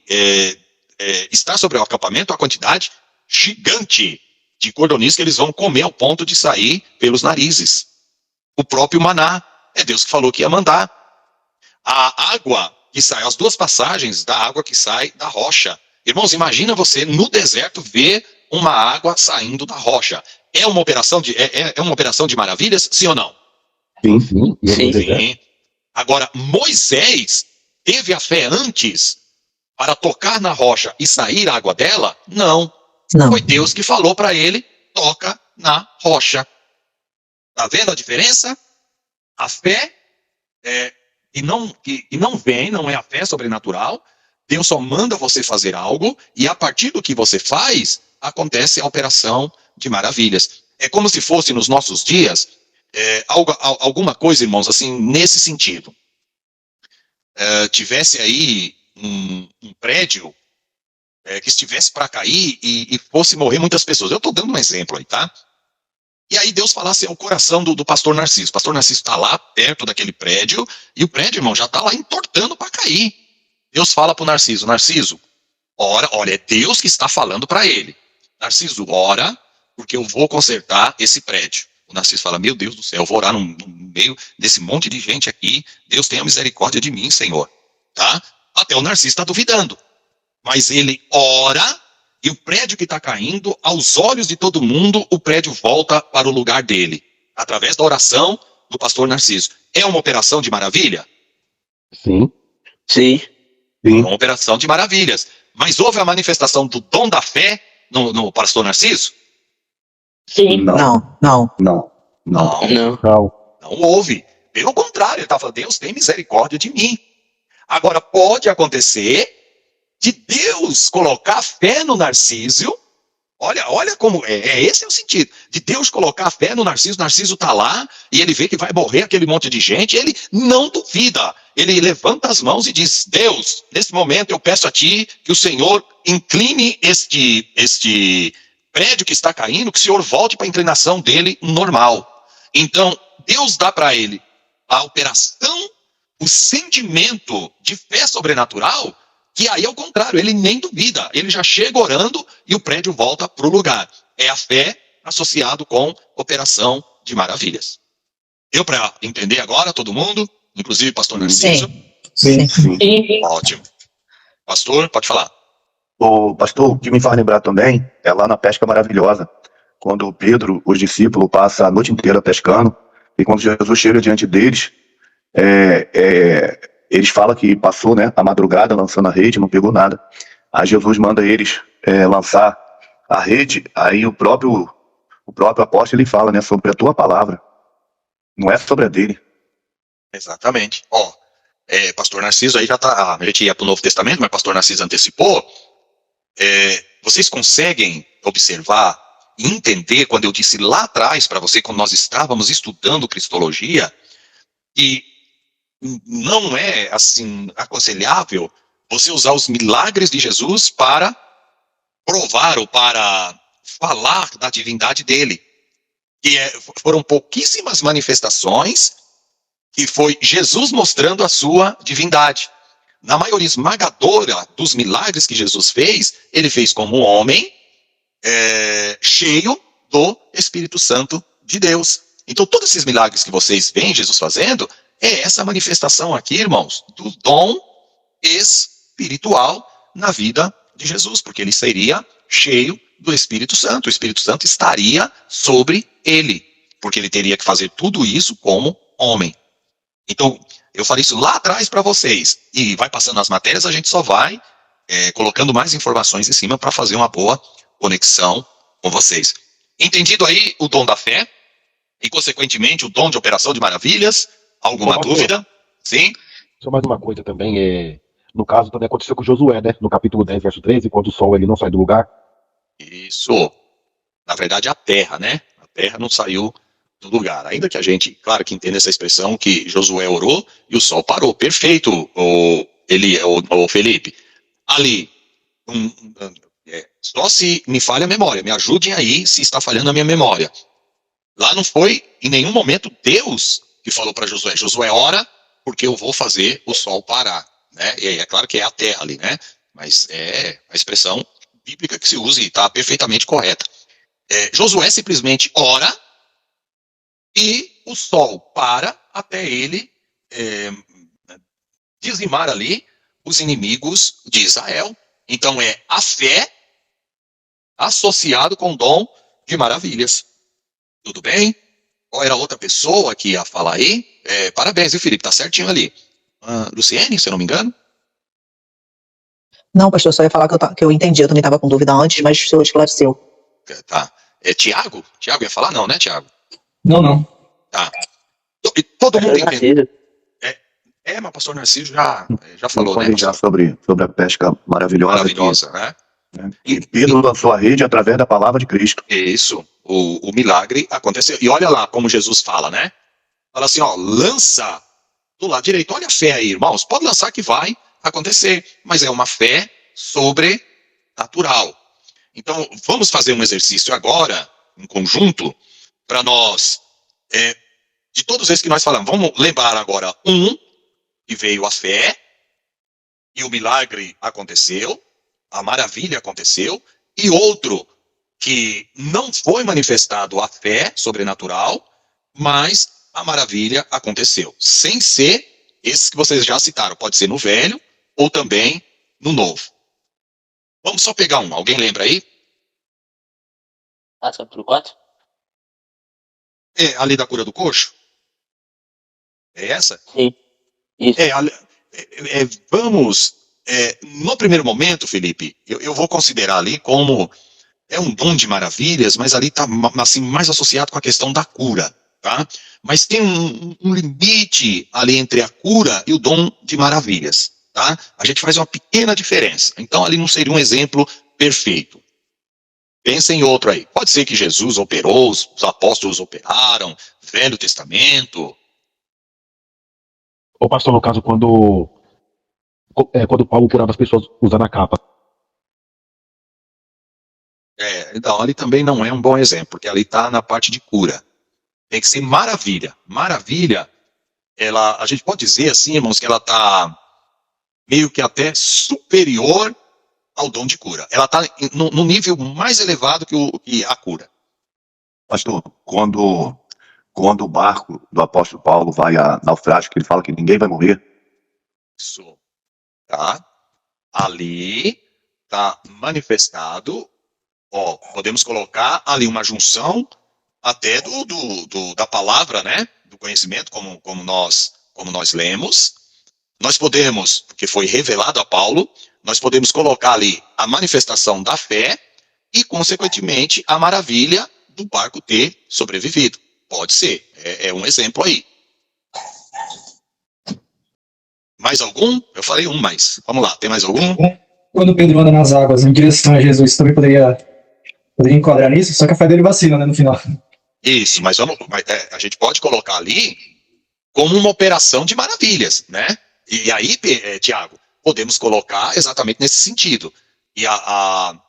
A: estar sobre o acampamento a quantidade gigante de cordonizes que eles vão comer ao ponto de sair pelos narizes. O próprio maná, é Deus que falou que ia mandar. A água que sai, as 2 passagens da água que sai da rocha. Irmãos, imagina você no deserto ver uma água saindo da rocha. É uma operação de maravilhas, sim ou não?
B: Sim.
D: Sim. E
C: Sim.
D: no deserto?
A: Sim. Agora, Moisés teve a fé antes para tocar na rocha e sair água dela? Não.
F: Não.
A: Foi Deus que falou para ele, toca na rocha. Tá vendo a diferença? A fé não vem, não é a fé sobrenatural. Deus só manda você fazer algo, e a partir do que você faz, acontece a operação de maravilhas. É como se fosse nos nossos dias, alguma coisa, irmãos, assim, nesse sentido. Tivesse aí um prédio que estivesse para cair e fosse morrer muitas pessoas. Eu estou dando um exemplo aí, tá? E aí Deus falasse ao coração do pastor Narciso. O pastor Narciso está lá perto daquele prédio, e o prédio, irmão, já está lá entortando para cair. Deus fala para o Narciso: Narciso, ora, olha, é Deus que está falando para ele. Narciso, ora, porque eu vou consertar esse prédio. O Narciso fala: meu Deus do céu, eu vou orar no meio desse monte de gente aqui. Deus tenha misericórdia de mim, Senhor. Tá? Até o Narciso está duvidando. Mas ele ora, e o prédio que está caindo, aos olhos de todo mundo, o prédio volta para o lugar dele, através da oração do pastor Narciso. É uma operação de maravilha?
D: Sim.
C: Sim.
A: É uma operação de maravilhas. Mas houve a manifestação do dom da fé no pastor Narciso?
C: Sim.
B: Não,
F: Não.
B: não.
C: Não.
D: Não.
A: Não houve. Pelo contrário, ele está falando: Deus tem misericórdia de mim. Agora, pode acontecer de Deus colocar fé no Narciso. Olha como esse é o sentido. De Deus colocar fé no Narciso. Narciso está lá e ele vê que vai morrer aquele monte de gente. Ele não duvida. Ele levanta as mãos e diz: Deus, nesse momento eu peço a ti que o Senhor incline este prédio que está caindo, que o Senhor volte para a inclinação dele normal. Então, Deus dá para ele a operação, o sentimento de fé sobrenatural, que aí é o contrário, ele nem duvida, ele já chega orando e o prédio volta para o lugar. É a fé associado com operação de maravilhas. Deu para entender agora, todo mundo? Inclusive pastor Narciso?
F: Sim.
B: Sim.
A: Ótimo. Pastor, pode falar.
B: O pastor, o que me faz lembrar também é lá na pesca maravilhosa, quando Pedro, os discípulos, passam a noite inteira pescando, e quando Jesus chega diante deles, eles falam que passou, né, a madrugada lançando a rede, não pegou nada. Aí Jesus manda eles lançar a rede, aí o próprio apóstolo ele fala, né, sobre a tua palavra, não é sobre a dele.
A: Exatamente. Pastor Narciso aí já está, a gente ia para o Novo Testamento, mas pastor Narciso antecipou. Vocês conseguem observar e entender quando eu disse lá atrás para você, quando nós estávamos estudando Cristologia, que não é assim aconselhável você usar os milagres de Jesus para provar ou para falar da divindade dele. Que foram pouquíssimas manifestações que foi Jesus mostrando a sua divindade. Na maioria esmagadora dos milagres que Jesus fez, ele fez como um homem cheio do Espírito Santo de Deus. Então, todos esses milagres que vocês veem Jesus fazendo, é essa manifestação aqui, irmãos, do dom espiritual na vida de Jesus, porque ele seria cheio do Espírito Santo. O Espírito Santo estaria sobre ele, porque ele teria que fazer tudo isso como homem. Então, eu falei isso lá atrás para vocês, e vai passando as matérias, a gente só vai colocando mais informações em cima para fazer uma boa conexão com vocês. Entendido aí o dom da fé, e consequentemente o dom de operação de maravilhas? Alguma dúvida? Sim?
D: Só mais uma coisa também, no caso também aconteceu com Josué, né? No capítulo 10, verso 13, quando o sol ele não sai do lugar.
A: Isso. Na verdade, a terra, né? A terra não saiu do lugar. Ainda que a gente, claro que entenda essa expressão que Josué orou e o sol parou. Perfeito, o Felipe. Ali, só se me falha a memória, me ajudem aí se está falhando a minha memória. Lá não foi em nenhum momento Deus que falou para Josué: Josué, ora, porque eu vou fazer o sol parar, né? E aí, é claro que é a terra ali, né? Mas é a expressão bíblica que se usa e está perfeitamente correta. Josué simplesmente ora e o sol para até ele dizimar ali os inimigos de Israel. Então é a fé associado com o dom de maravilhas. Tudo bem? Qual era a outra pessoa que ia falar aí? Parabéns, viu, Felipe? Tá certinho ali. Luciene, se eu não me engano?
F: Não, pastor, só ia falar que eu entendi. Eu também estava com dúvida antes, mas o senhor esclareceu.
A: Tá. Tiago? Tiago ia falar? Não, né, Tiago?
E: Não.
A: Tá. E todo mundo entendeu? Mas o pastor Narciso já falou, né?
B: Falei já sobre a pesca maravilhosa.
A: Maravilhosa, né?
B: E Pedro lançou a rede através da palavra de Cristo.
A: Isso, o milagre aconteceu. E olha lá como Jesus fala, né? Fala assim, ó, lança do lado direito. Olha a fé aí, irmãos. Pode lançar que vai acontecer, mas é uma fé sobrenatural. Então, vamos fazer um exercício agora, em conjunto, para nós, de todos esses que nós falamos, vamos lembrar agora que veio a fé, e o milagre aconteceu, a maravilha aconteceu, e outro que não foi manifestado a fé sobrenatural, mas a maravilha aconteceu, sem ser esses que vocês já citaram, pode ser no Velho ou também no Novo. Vamos só pegar um, alguém lembra aí?
C: Capítulo 4?
A: Ali da cura do coxo? É essa?
C: Sim. Isso.
A: Vamos, no primeiro momento, Felipe, eu vou considerar ali como um dom de maravilhas, mas ali está assim, mais associado com a questão da cura, tá? Mas tem um limite ali entre a cura e o dom de maravilhas, tá? A gente faz uma pequena diferença. Então ali não seria um exemplo perfeito. Pensa em outro aí. Pode ser que Jesus operou, os apóstolos operaram, Velho Testamento.
D: Ô pastor, no caso, quando Paulo curava as pessoas usando a capa.
A: Então, ali também não é um bom exemplo, porque ali está na parte de cura. Tem que ser maravilha. Maravilha, a gente pode dizer assim, irmãos, que ela está meio que até superior ao dom de cura. Ela está no nível mais elevado que a cura.
B: Pastor, quando o barco do apóstolo Paulo vai a naufrágio, que ele fala que ninguém vai morrer.
A: Isso. Tá? Ali está manifestado, podemos colocar ali uma junção até da palavra, né? Do conhecimento, como nós lemos. Nós podemos, porque foi revelado a Paulo, nós podemos colocar ali a manifestação da fé e, consequentemente, a maravilha do barco ter sobrevivido. Pode ser, é um exemplo aí. Mais algum? Eu falei um, mas vamos lá, tem mais algum?
G: Quando Pedro anda nas águas em direção a Jesus, também poderia enquadrar nisso, só que a fé dele vacila, né, no final.
A: Isso, mas a gente pode colocar ali como uma operação de maravilhas, né? E aí, Tiago, podemos colocar exatamente nesse sentido. E a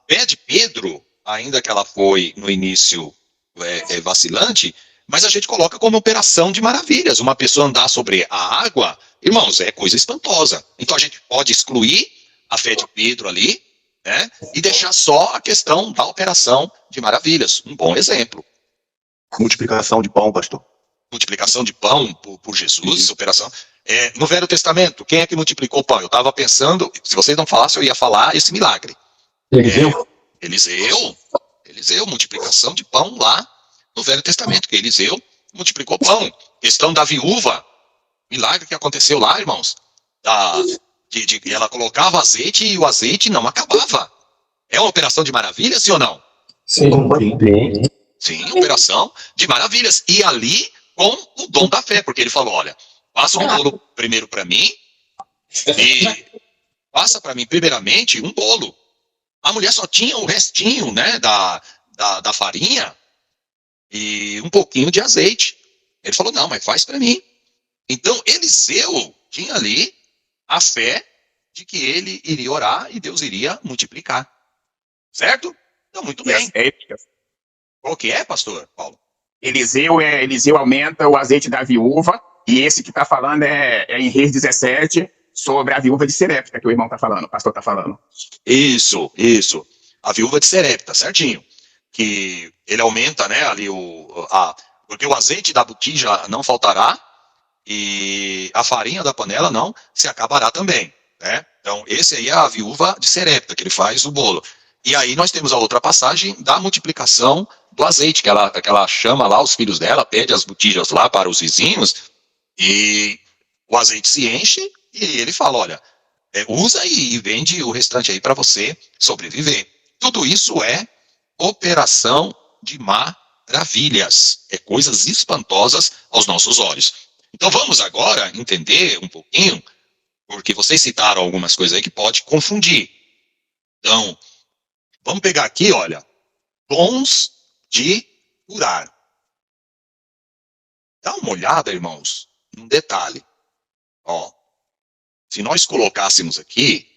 A: fé de Pedro, ainda que ela foi no início vacilante, mas a gente coloca como operação de maravilhas. Uma pessoa andar sobre a água, irmãos, é coisa espantosa. Então a gente pode excluir a fé de Pedro ali, né? E deixar só a questão da operação de maravilhas. Um bom exemplo.
B: Multiplicação de pão, pastor.
A: Multiplicação de pão por Jesus, operação. No Velho Testamento, quem é que multiplicou o pão? Eu estava pensando, se vocês não falassem, eu ia falar esse milagre. Eliseu, multiplicação de pão lá no Velho Testamento, que Eliseu multiplicou pão. Questão da viúva, milagre que aconteceu lá, irmãos. Ela colocava azeite e o azeite não acabava. É uma operação de maravilha, sim ou não?
G: Sim.
A: Sim, operação de maravilhas. E ali com o dom da fé, porque ele falou, olha, passa um bolo primeiro para mim e passa para mim primeiramente um bolo. A mulher só tinha o restinho, né, da farinha e um pouquinho de azeite. Ele falou, não, mas faz para mim. Então, Eliseu tinha ali a fé de que ele iria orar e Deus iria multiplicar. Certo? Então, muito bem. Qual que é, pastor Paulo?
E: Eliseu aumenta o azeite da viúva, e esse que está falando é em Reis 17, sobre a viúva de Serepta, que o irmão está falando, o pastor está falando.
A: Isso. A viúva de Serepta, certinho. Que ele aumenta, né, ali porque o azeite da botija não faltará e a farinha da panela não se acabará também, né? Então, esse aí é a viúva de Serepta, que ele faz o bolo. E aí nós temos a outra passagem da multiplicação do azeite, que ela chama lá os filhos dela, pede as botijas lá para os vizinhos, e o azeite se enche, e ele fala, olha, usa e vende o restante aí para você sobreviver. Tudo isso é operação de maravilhas, coisas espantosas aos nossos olhos. Então vamos agora entender um pouquinho, porque vocês citaram algumas coisas aí que pode confundir. Então, vamos pegar aqui, olha, dons de curar. Dá uma olhada, irmãos, num detalhe. Ó, se nós colocássemos aqui,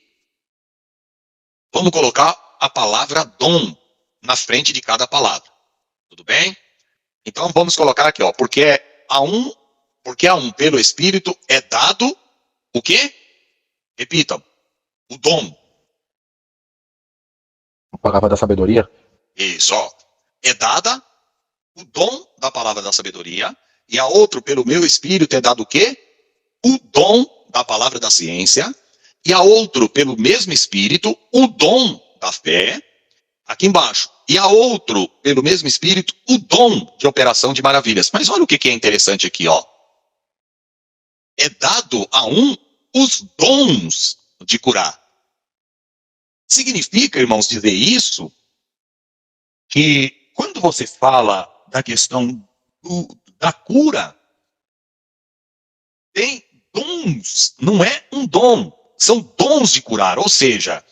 A: vamos colocar a palavra dom na frente de cada palavra. Tudo bem? Então vamos colocar aqui, ó, porque a um pelo Espírito é dado o quê? Repitam, o dom.
D: A palavra da sabedoria.
A: Isso, ó. É dada o dom da palavra da sabedoria, e a outro, pelo meu Espírito, é dado o quê? O dom da palavra da ciência, e a outro, pelo mesmo Espírito, o dom da fé, aqui embaixo. E a outro, pelo mesmo Espírito, o dom de operação de maravilhas. Mas olha o que é interessante aqui, ó. É dado a um os dons de curar. Significa, irmãos, dizer isso, que quando você fala da questão da cura, tem dons, não é um dom, são dons de curar. Ou seja,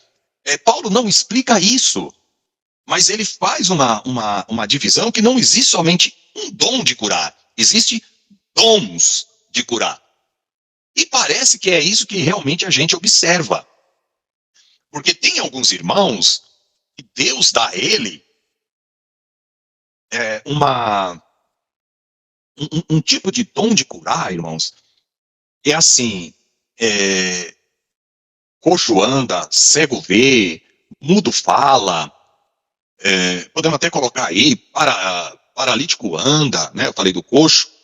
A: Paulo não explica isso, mas ele faz uma divisão que não existe somente um dom de curar, existe dons de curar. E parece que é isso que realmente a gente observa. Porque tem alguns irmãos que Deus dá a ele um tipo de dom de curar, irmãos. É assim, coxo anda, cego vê, mudo fala, podemos até colocar aí, paralítico anda, né? Eu falei do coxo.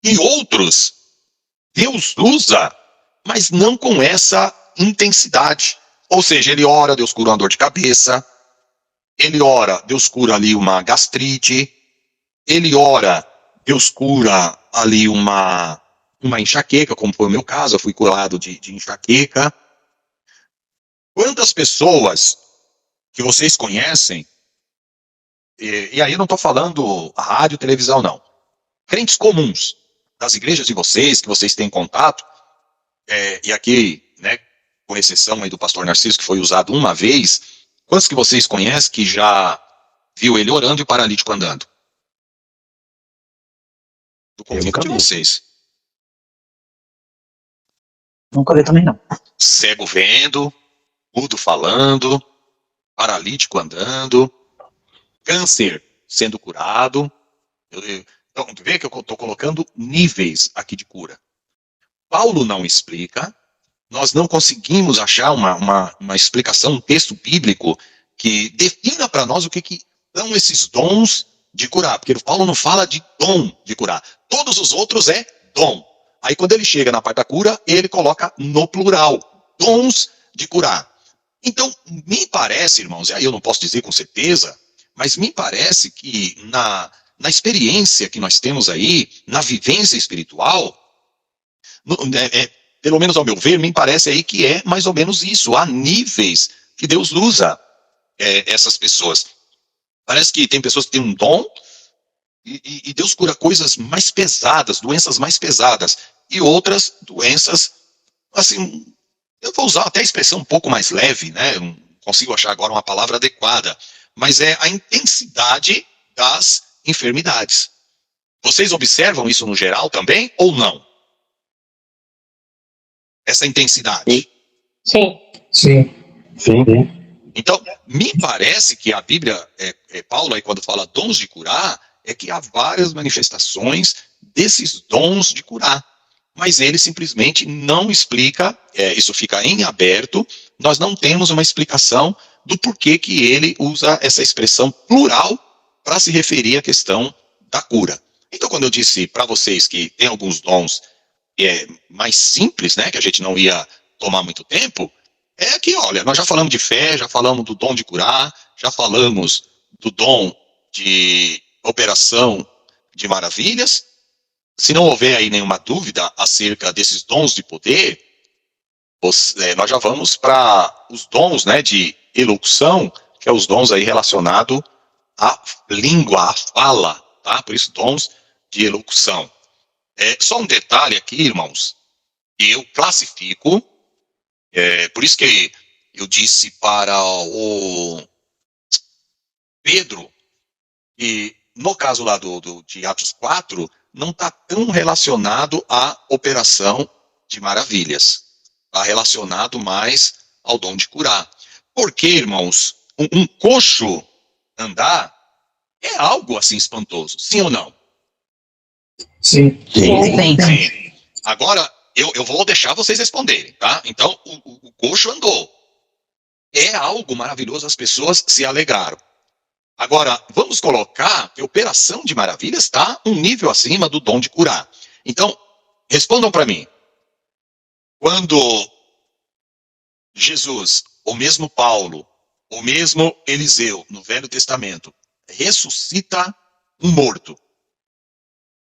A: E outros, Deus usa, mas não com essa intensidade. Ou seja, ele ora, Deus cura uma dor de cabeça. Ele ora, Deus cura ali uma gastrite. Ele ora, Deus cura ali uma enxaqueca, como foi o meu caso, eu fui curado de enxaqueca. Quantas pessoas que vocês conhecem, e aí eu não estou falando rádio, televisão, não. Crentes comuns, das igrejas de vocês, que vocês têm contato, e aqui, né, com exceção aí do pastor Narciso, que foi usado uma vez, quantos que vocês conhecem que já viu ele orando e o paralítico andando? Do convívio de vocês.
F: Nunca vi também, não.
A: Cego vendo, mudo falando, paralítico andando, câncer sendo curado. Então, vê que eu estou colocando níveis aqui de cura. Paulo não explica, nós não conseguimos achar uma explicação, um texto bíblico que defina para nós o que são esses dons de curar, porque Paulo não fala de dom de curar, todos os outros é dom. Aí quando ele chega na parte da cura, ele coloca no plural, dons de curar. Então, me parece, irmãos, e aí eu não posso dizer com certeza, mas me parece que na experiência que nós temos aí, na vivência espiritual, pelo menos ao meu ver, me parece aí que é mais ou menos isso, há níveis que Deus usa essas pessoas. Parece que tem pessoas que têm um dom e Deus cura coisas mais pesadas, doenças mais pesadas, e outras doenças, assim, eu vou usar até a expressão um pouco mais leve, né? Eu não consigo achar agora uma palavra adequada, mas é a intensidade das enfermidades. Vocês observam isso no geral também, ou não? Essa intensidade.
C: Sim.
G: Sim.
D: Sim.
A: Então, me parece que a Bíblia, Paulo aí quando fala dons de curar, é que há várias manifestações desses dons de curar. Mas ele simplesmente não explica, isso fica em aberto, nós não temos uma explicação do porquê que ele usa essa expressão plural para se referir à questão da cura. Então, quando eu disse para vocês que tem alguns dons mais simples, né, que a gente não ia tomar muito tempo, é que, olha, nós já falamos de fé, já falamos do dom de curar, já falamos do dom de operação de maravilhas. Se não houver aí nenhuma dúvida acerca desses dons de poder, nós já vamos para os dons, né, de elocução, que é os dons aí relacionados à língua, à fala, tá? Por isso, dons de elocução. Só um detalhe aqui, irmãos. Eu classifico, por isso que eu disse para o Pedro, e no caso lá de Atos 4, não está tão relacionado à operação de maravilhas. Está relacionado mais ao dom de curar. Porque, irmãos, um coxo andar é algo assim espantoso, sim ou não?
G: Sim.
A: Sim. Agora, eu vou deixar vocês responderem, tá? Então, o coxo andou. É algo maravilhoso, as pessoas se alegraram. Agora, vamos colocar que a operação de maravilhas está um nível acima do dom de curar. Então, respondam para mim. Quando Jesus, ou mesmo Paulo, ou mesmo Eliseu, no Velho Testamento, ressuscita um morto,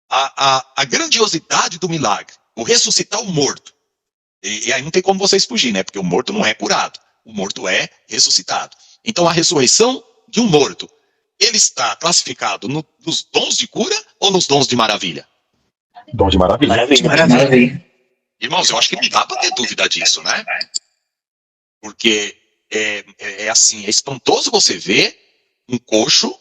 A: a grandiosidade do milagre, o ressuscitar o morto, e aí não tem como vocês fugir, né? Porque o morto não é curado, o morto é ressuscitado. Então a ressurreição de um morto, ele está classificado nos dons de cura ou nos dons de maravilha?
D: Dom de maravilha.
G: Maravilha.
A: Irmãos, eu acho que não dá para ter dúvida disso, né? Porque é assim, é espantoso você ver um coxo,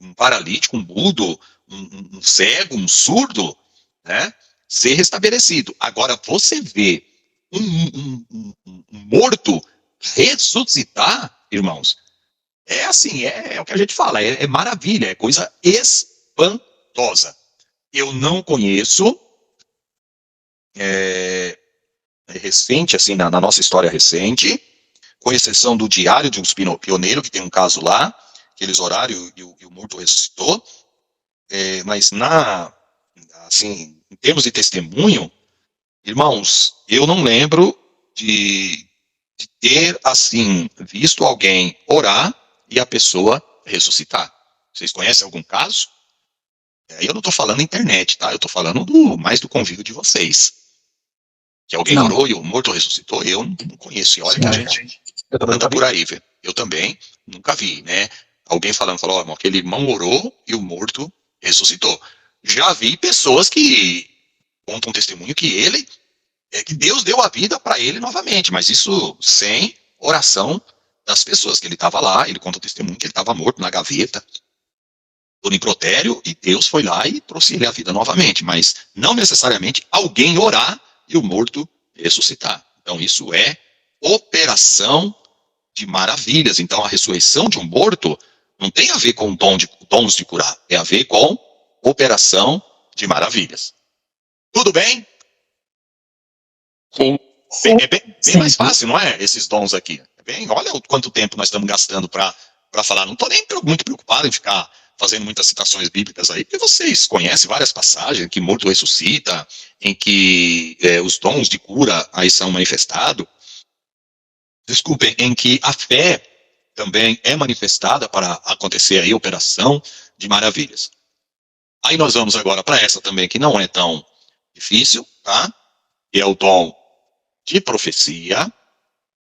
A: um paralítico, um mudo, um cego, um surdo, né, ser restabelecido. Agora, você vê um morto ressuscitar, irmãos, é assim, é o que a gente fala, é maravilha, é coisa espantosa. Eu não conheço, recente, assim, na nossa história recente, com exceção do Diário de um Pioneiro, que tem um caso lá, que eles oraram e o morto ressuscitou, mas assim, em termos de testemunho, irmãos, eu não lembro de ter, assim, visto alguém orar e a pessoa ressuscitar. Vocês conhecem algum caso? Aí eu não estou falando na internet, tá? Eu estou falando mais do convívio de vocês. Que alguém orou e o morto ressuscitou, eu não conheço. E olha que a gente anda por aí, velho. Eu também nunca vi, né? Alguém falou, ó, aquele irmão orou e o morto ressuscitou. Já vi pessoas que contam um testemunho que que Deus deu a vida para ele novamente, mas isso sem oração das pessoas, que ele estava lá, ele conta o testemunho que ele estava morto na gaveta, do necrotério, e Deus foi lá e trouxe ele à vida novamente, mas não necessariamente alguém orar e o morto ressuscitar. Então isso é operação de maravilhas. Então a ressurreição de um morto não tem a ver com dons de curar, tem a ver com operação de maravilhas. Tudo bem?
C: Sim.
A: É bem mais fácil, não é? Esses dons aqui. Olha quanto tempo nós estamos gastando para falar. Não estou nem muito preocupado em ficar fazendo muitas citações bíblicas aí, porque vocês conhecem várias passagens em que morto ressuscita, em que os dons de cura aí são manifestados. Desculpem, em que a fé também é manifestada para acontecer aí a operação de maravilhas. Aí nós vamos agora para essa também, que não é tão difícil, tá? Que é o dom de profecia.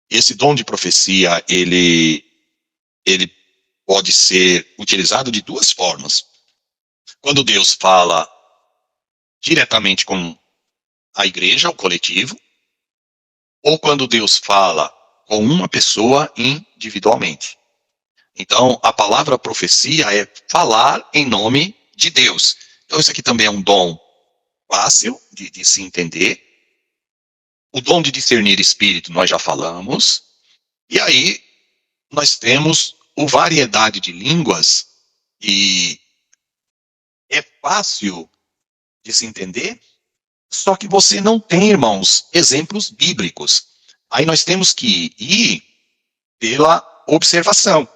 A: Esse dom de profecia, ele pode ser utilizado de duas formas. Quando Deus fala diretamente com a igreja, o coletivo, ou quando Deus fala com uma pessoa individualmente. Então, a palavra profecia é falar em nome de Deus. Então, isso aqui também é um dom fácil de se entender. O dom de discernir espírito, nós já falamos. E aí, nós temos a variedade de línguas, e é fácil de se entender, só que você não tem, irmãos, exemplos bíblicos. Aí nós temos que ir pela observação.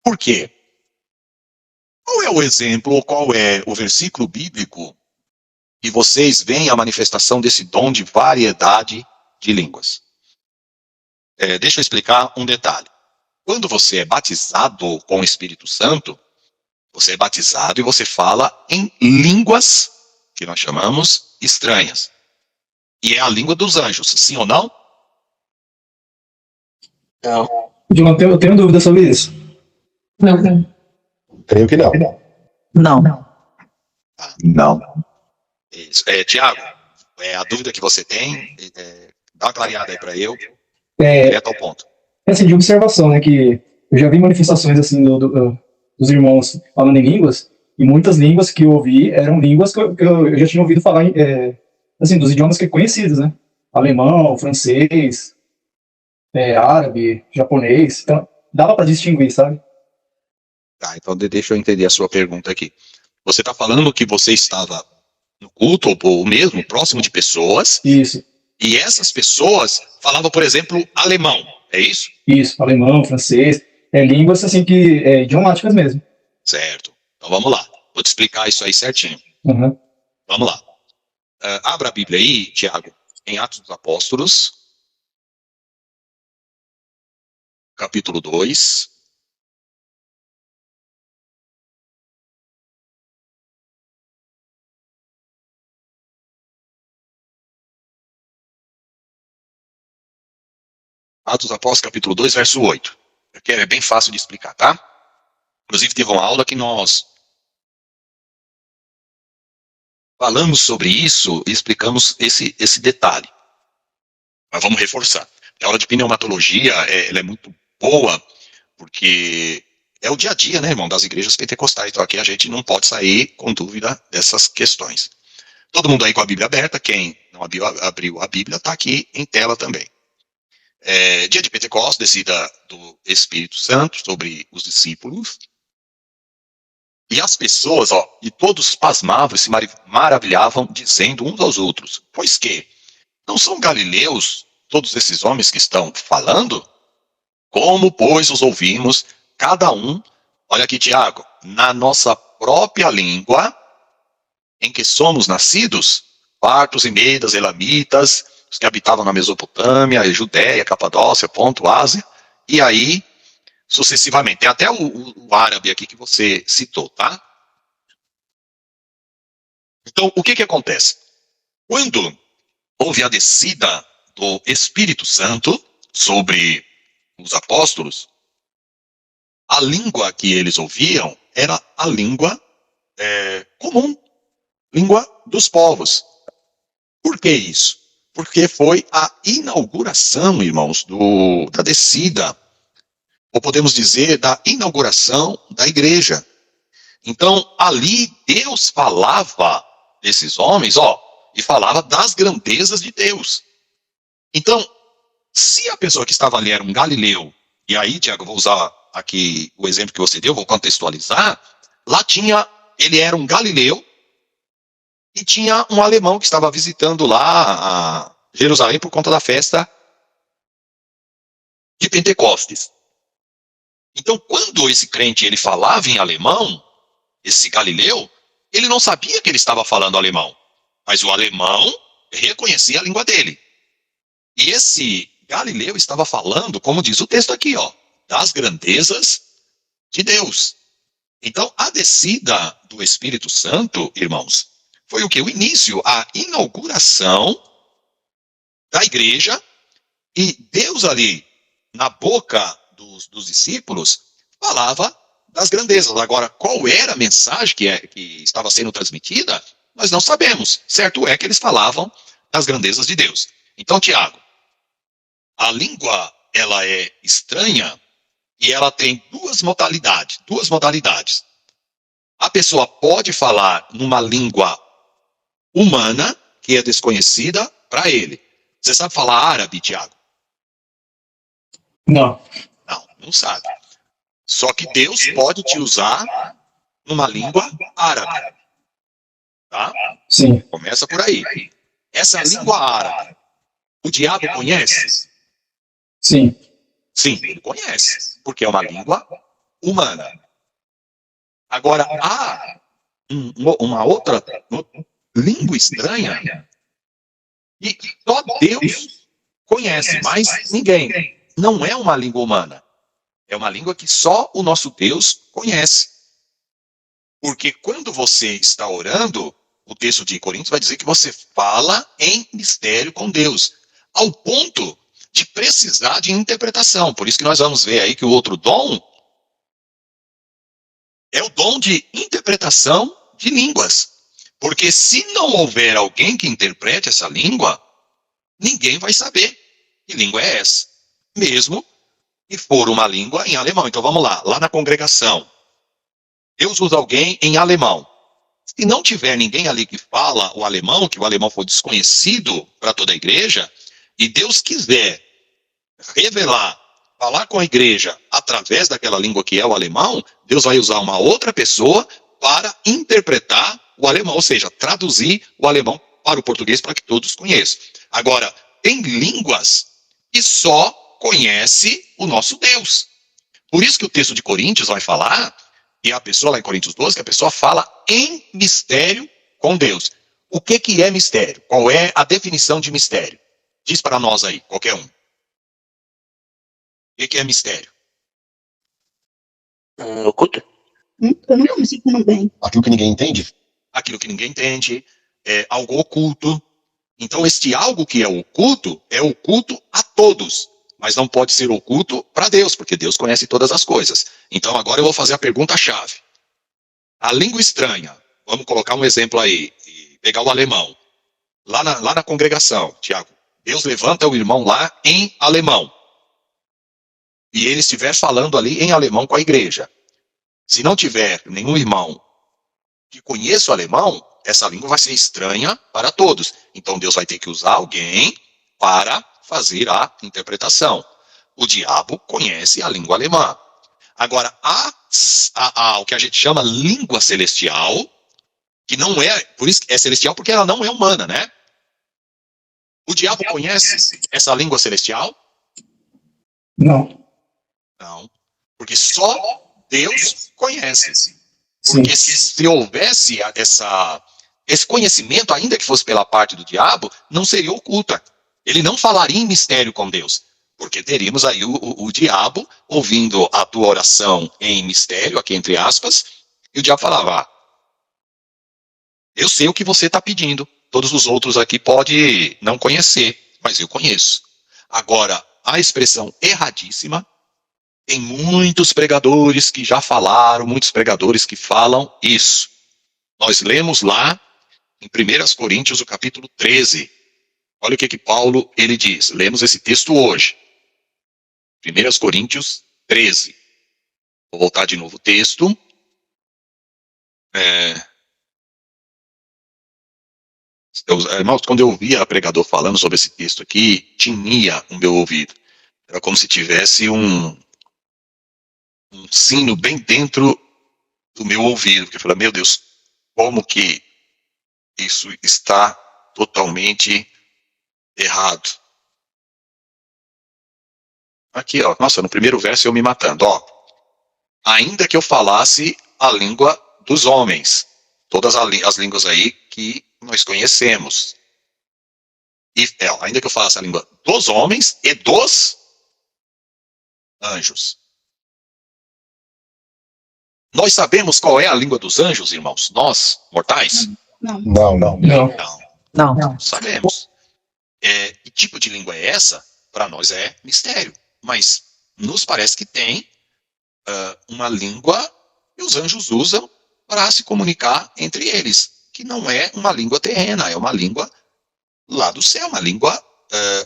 A: Por quê? Qual é o exemplo, ou qual é o versículo bíblico que vocês veem a manifestação desse dom de variedade de línguas? Deixa eu explicar um detalhe. Quando você é batizado com o Espírito Santo, você é batizado e você fala em línguas que nós chamamos estranhas. E é a língua dos anjos, sim ou não?
C: Não.
G: Eu tenho dúvida sobre isso.
D: Creio que não.
F: Não.
B: Não.
A: Isso. Tiago, a dúvida que você tem, dá uma clareada aí para eu, direto ao ponto.
G: Assim, de observação, né, que eu já vi manifestações, assim, dos irmãos falando em línguas, e muitas línguas que eu ouvi eram línguas que eu já tinha ouvido falar, assim, dos idiomas que conhecidos, né, alemão, francês, árabe, japonês, então dava para distinguir, sabe?
A: Tá, então deixa eu entender a sua pergunta aqui. Você está falando que você estava no culto, ou mesmo próximo de pessoas,
G: Isso,
A: e essas pessoas falavam, por exemplo, alemão, é isso?
G: alemão, francês, línguas, assim, idiomáticas mesmo.
A: Certo. Então vamos lá. Vou te explicar isso aí certinho.
G: Uhum.
A: Vamos lá. Abra a Bíblia aí, Tiago, em Atos dos Apóstolos, capítulo 2. Atos dos Apóstolos, capítulo 2, verso 8. Porque é bem fácil de explicar, tá? Inclusive, teve uma aula que nós falamos sobre isso e explicamos esse detalhe. Mas vamos reforçar. A aula de pneumatologia, ela é muito boa, porque é o dia a dia, né, irmão, das igrejas pentecostais. Então aqui a gente não pode sair com dúvida dessas questões. Todo mundo aí com a Bíblia aberta, quem não abriu a Bíblia, está aqui em tela também. Dia de Pentecostes, descida do Espírito Santo sobre os discípulos. E as pessoas, e todos pasmavam e se maravilhavam, dizendo uns aos outros: pois que não são galileus todos esses homens que estão falando? Como, pois, os ouvimos, cada um, olha aqui, Tiago, na nossa própria língua, em que somos nascidos, partos e medas, elamitas, os que habitavam na Mesopotâmia, Judéia, Capadócia, Ponto, Ásia, e aí, sucessivamente. Tem até o árabe aqui que você citou, tá? Então, o que acontece? Quando houve a descida do Espírito Santo sobre os apóstolos, a língua que eles ouviam era a língua comum, língua dos povos. Por que isso? Porque foi a inauguração, irmãos, da descida, ou podemos dizer, da inauguração da igreja. Então, ali Deus falava desses homens, e falava das grandezas de Deus. Então, se a pessoa que estava ali era um galileu, e aí, Tiago, vou usar aqui o exemplo que você deu, vou contextualizar, lá ele era um galileu, e tinha um alemão que estava visitando lá a Jerusalém por conta da festa de Pentecostes. Então, quando esse crente ele falava em alemão, esse galileu, ele não sabia que ele estava falando alemão, mas o alemão reconhecia a língua dele. E esse galileu estava falando, como diz o texto aqui, das grandezas de Deus. Então, a descida do Espírito Santo, irmãos, foi o que? O início, a inauguração da igreja, e Deus ali, na boca dos discípulos, falava das grandezas. Agora, qual era a mensagem que estava sendo transmitida? Nós não sabemos. Certo é que eles falavam das grandezas de Deus. Então, Tiago, a língua, ela é estranha e ela tem duas modalidades. A pessoa pode falar numa língua humana, que é desconhecida para ele. Você sabe falar árabe, Tiago?
G: Não.
A: Não sabe. Só que Deus pode te usar numa língua árabe. Tá?
G: Sim.
A: Começa por aí. Essa língua árabe, o diabo conhece?
G: Sim.
A: Sim, ele conhece, porque é uma língua humana. Agora, há uma outra língua estranha e só Deus conhece, mas ninguém. Não é uma língua humana. É uma língua que só o nosso Deus conhece. Porque quando você está orando, o texto de Coríntios vai dizer que você fala em mistério com Deus, ao ponto de precisar de interpretação. Por isso que nós vamos ver aí que o outro dom é o dom de interpretação de línguas. Porque se não houver alguém que interprete essa língua, ninguém vai saber que língua é essa. Mesmo que for uma língua em alemão. Então vamos lá na congregação. Deus usa alguém em alemão. Se não tiver ninguém ali que fala o alemão, que o alemão for desconhecido para toda a igreja, e Deus quiser revelar, falar com a igreja através daquela língua que é o alemão, Deus vai usar uma outra pessoa para interpretar o alemão, ou seja, traduzir o alemão para o português para que todos conheçam. Agora, tem línguas que só conhece o nosso Deus. Por isso que o texto de Coríntios vai falar, e a pessoa lá em Coríntios 12, que a pessoa fala em mistério com Deus. O que é mistério? Qual é a definição de mistério? Diz para nós aí, qualquer um. O que é mistério?
C: Oculto?
H: Eu não consigo também.
B: Aquilo que ninguém entende?
A: Aquilo que ninguém entende, é algo oculto. Então, este algo que é oculto a todos, mas não pode ser oculto para Deus, porque Deus conhece todas as coisas. Então, agora eu vou fazer a pergunta-chave. A língua estranha, vamos colocar um exemplo aí, e pegar o alemão. Lá na congregação, Tiago, Deus levanta o irmão lá em alemão. E ele estiver falando ali em alemão com a igreja. Se não tiver nenhum irmão que conheça o alemão, essa língua vai ser estranha para todos. Então Deus vai ter que usar alguém para fazer a interpretação. O diabo conhece a língua alemã. Agora, o que a gente chama língua celestial, que não é, por isso é celestial porque ela não é humana, né? O diabo conhece essa língua celestial?
G: Não.
A: Não. Porque só Deus conhece.
G: Sim.
A: Porque se houvesse esse conhecimento, ainda que fosse pela parte do diabo, não seria oculta. Ele não falaria em mistério com Deus. Porque teríamos aí o diabo ouvindo a tua oração em mistério, aqui entre aspas, e o diabo falava, eu sei o que você está pedindo. Todos os outros aqui podem não conhecer, mas eu conheço. Agora, a expressão erradíssima, tem muitos pregadores que já falaram, muitos pregadores que falam isso. Nós lemos lá em 1 Coríntios, o capítulo 13. Olha o que Paulo ele diz. Lemos esse texto hoje. 1 Coríntios 13. Vou voltar de novo o texto. Irmãos, quando eu ouvia pregador falando sobre esse texto aqui, tinha o meu ouvido. Era como se tivesse um sino bem dentro do meu ouvido, porque eu falei, meu Deus, como que isso está totalmente errado? Aqui, ó, nossa, no primeiro verso eu me matando, ó. Ainda que eu falasse a língua dos homens, todas as línguas aí que nós conhecemos. E, ainda que eu falasse a língua dos homens e dos anjos. Nós sabemos qual é a língua dos anjos, irmãos? Nós, mortais?
H: Não.
A: Não sabemos. Que tipo de língua é essa? Para nós é mistério. Mas nos parece que tem uma língua que os anjos usam para se comunicar entre eles, que não é uma língua terrena, é uma língua lá do céu, uma língua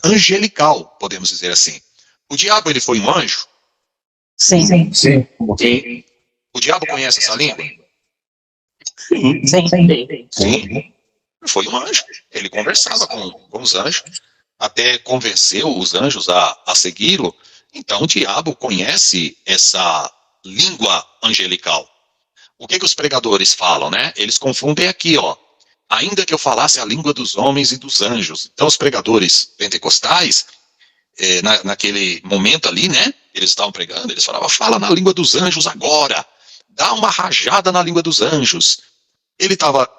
A: angelical, podemos dizer assim. O diabo, ele foi um anjo?
F: Sim.
G: Sim.
A: O diabo conhece essa língua?
C: Sim.
A: Sim. Foi um anjo. Ele conversava com os anjos, até convenceu os anjos a segui-lo. Então o diabo conhece essa língua angelical. O que os pregadores falam, né? Eles confundem aqui, ó. Ainda que eu falasse a língua dos homens e dos anjos. Então os pregadores pentecostais, naquele momento ali, né? Eles estavam pregando, eles falavam, fala na língua dos anjos agora. Dá uma rajada na língua dos anjos. Ele estava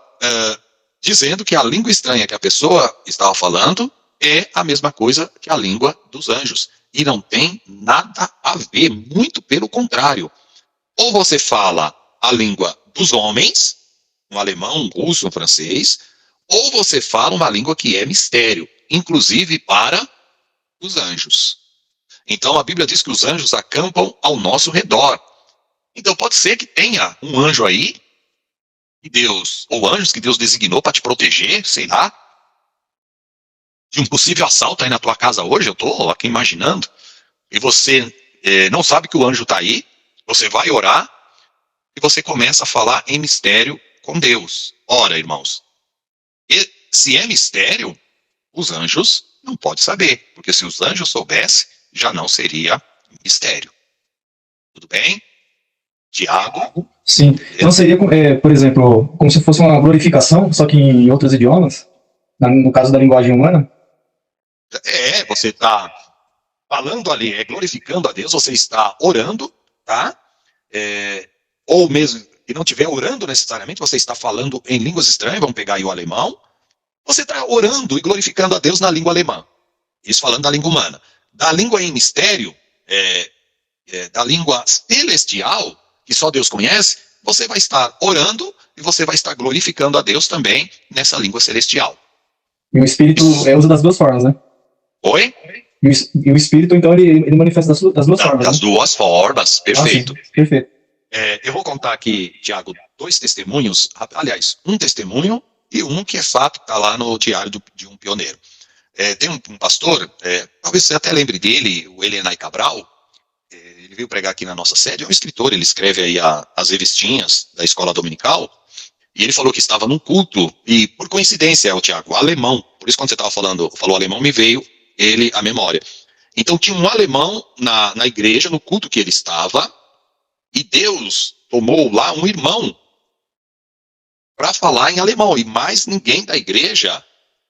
A: dizendo que a língua estranha que a pessoa estava falando é a mesma coisa que a língua dos anjos. E não tem nada a ver, muito pelo contrário. Ou você fala a língua dos homens, um alemão, um russo, um francês, ou você fala uma língua que é mistério, inclusive para os anjos. Então a Bíblia diz que os anjos acampam ao nosso redor. Então pode ser que tenha um anjo aí que Deus, ou anjos que Deus designou para te proteger, sei lá, de um possível assalto aí na tua casa hoje, eu estou aqui imaginando, e você não sabe que o anjo está aí, você vai orar, e você começa a falar em mistério com Deus. Ora, irmãos, se é mistério, os anjos não podem saber, porque se os anjos soubessem, já não seria mistério. Tudo bem? Tiago?
G: Sim. Então seria, por exemplo, como se fosse uma glorificação, só que em outros idiomas, no caso da linguagem humana?
A: Você está falando ali, glorificando a Deus, você está orando, tá? Ou mesmo que não estiver orando necessariamente, você está falando em línguas estranhas, vamos pegar aí o alemão, você está orando e glorificando a Deus na língua alemã. Isso falando da língua humana. Da língua em mistério, da língua celestial, que só Deus conhece, você vai estar orando e você vai estar glorificando a Deus também nessa língua celestial.
G: E o Espírito usa das duas formas, né?
A: Oi?
G: E o Espírito, então, ele manifesta das duas formas.
A: Das duas formas, perfeito.
G: Sim, perfeito.
A: Eu vou contar aqui, Tiago, 2 testemunhos, aliás, um testemunho e um que é fato, está lá no Diário de um Pioneiro. Tem um pastor, talvez você até lembre dele, o Elenay Cabral, ele veio pregar aqui na nossa sede, é um escritor, ele escreve aí as revistinhas da escola dominical, e ele falou que estava num culto, e por coincidência, o Tiago, alemão, por isso quando você falou alemão, me veio ele à memória. Então tinha um alemão na igreja, no culto que ele estava, e Deus tomou lá um irmão para falar em alemão, e mais ninguém da igreja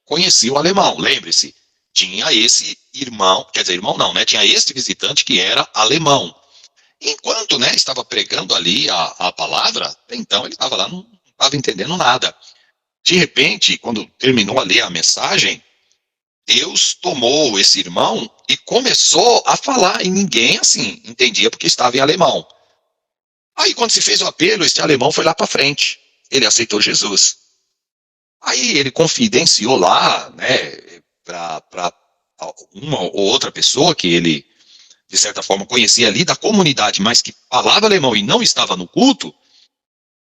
A: conhecia o alemão. Lembre-se, tinha esse irmão, quer dizer, irmão não, né? Tinha esse visitante que era alemão. Enquanto, né, estava pregando ali a palavra, então ele estava lá, não estava entendendo nada. De repente, quando terminou ali a mensagem, Deus tomou esse irmão e começou a falar, e ninguém, assim, entendia porque estava em alemão. Aí, quando se fez o apelo, esse alemão foi lá para frente. Ele aceitou Jesus. Aí ele confidenciou lá, né, para uma ou outra pessoa que ele, de certa forma, conhecia ali da comunidade, mas que falava alemão e não estava no culto.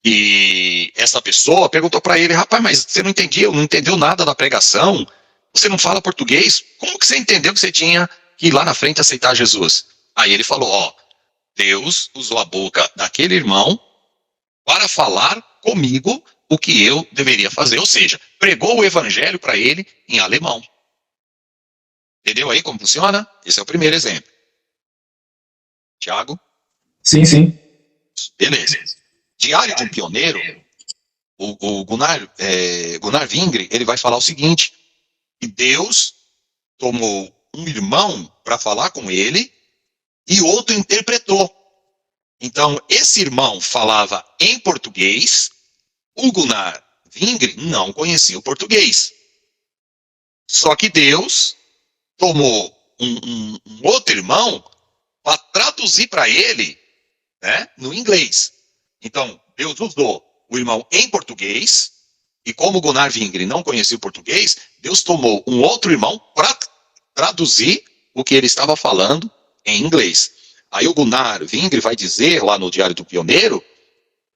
A: E essa pessoa perguntou para ele: rapaz, mas você não entendeu nada da pregação? Você não fala português? Como que você entendeu que você tinha que ir lá na frente aceitar Jesus? Aí ele falou: Deus usou a boca daquele irmão para falar comigo o que eu deveria fazer. Ou seja, pregou o evangelho para ele em alemão. Entendeu aí como funciona? Esse é o primeiro exemplo. Tiago?
G: Sim, sim.
A: Beleza. Diário de um Pioneiro, o Gunnar Vingre, ele vai falar o seguinte, que Deus tomou um irmão para falar com ele e outro interpretou. Então, esse irmão falava em português, o Gunnar Vingre não conhecia o português. Só que Deus tomou um outro irmão para traduzir para ele, né, no inglês. Então, Deus usou o irmão em português, e como o Gunnar Vingre não conhecia o português, Deus tomou um outro irmão para traduzir o que ele estava falando em inglês. Aí o Gunnar Vingre vai dizer lá no Diário do Pioneiro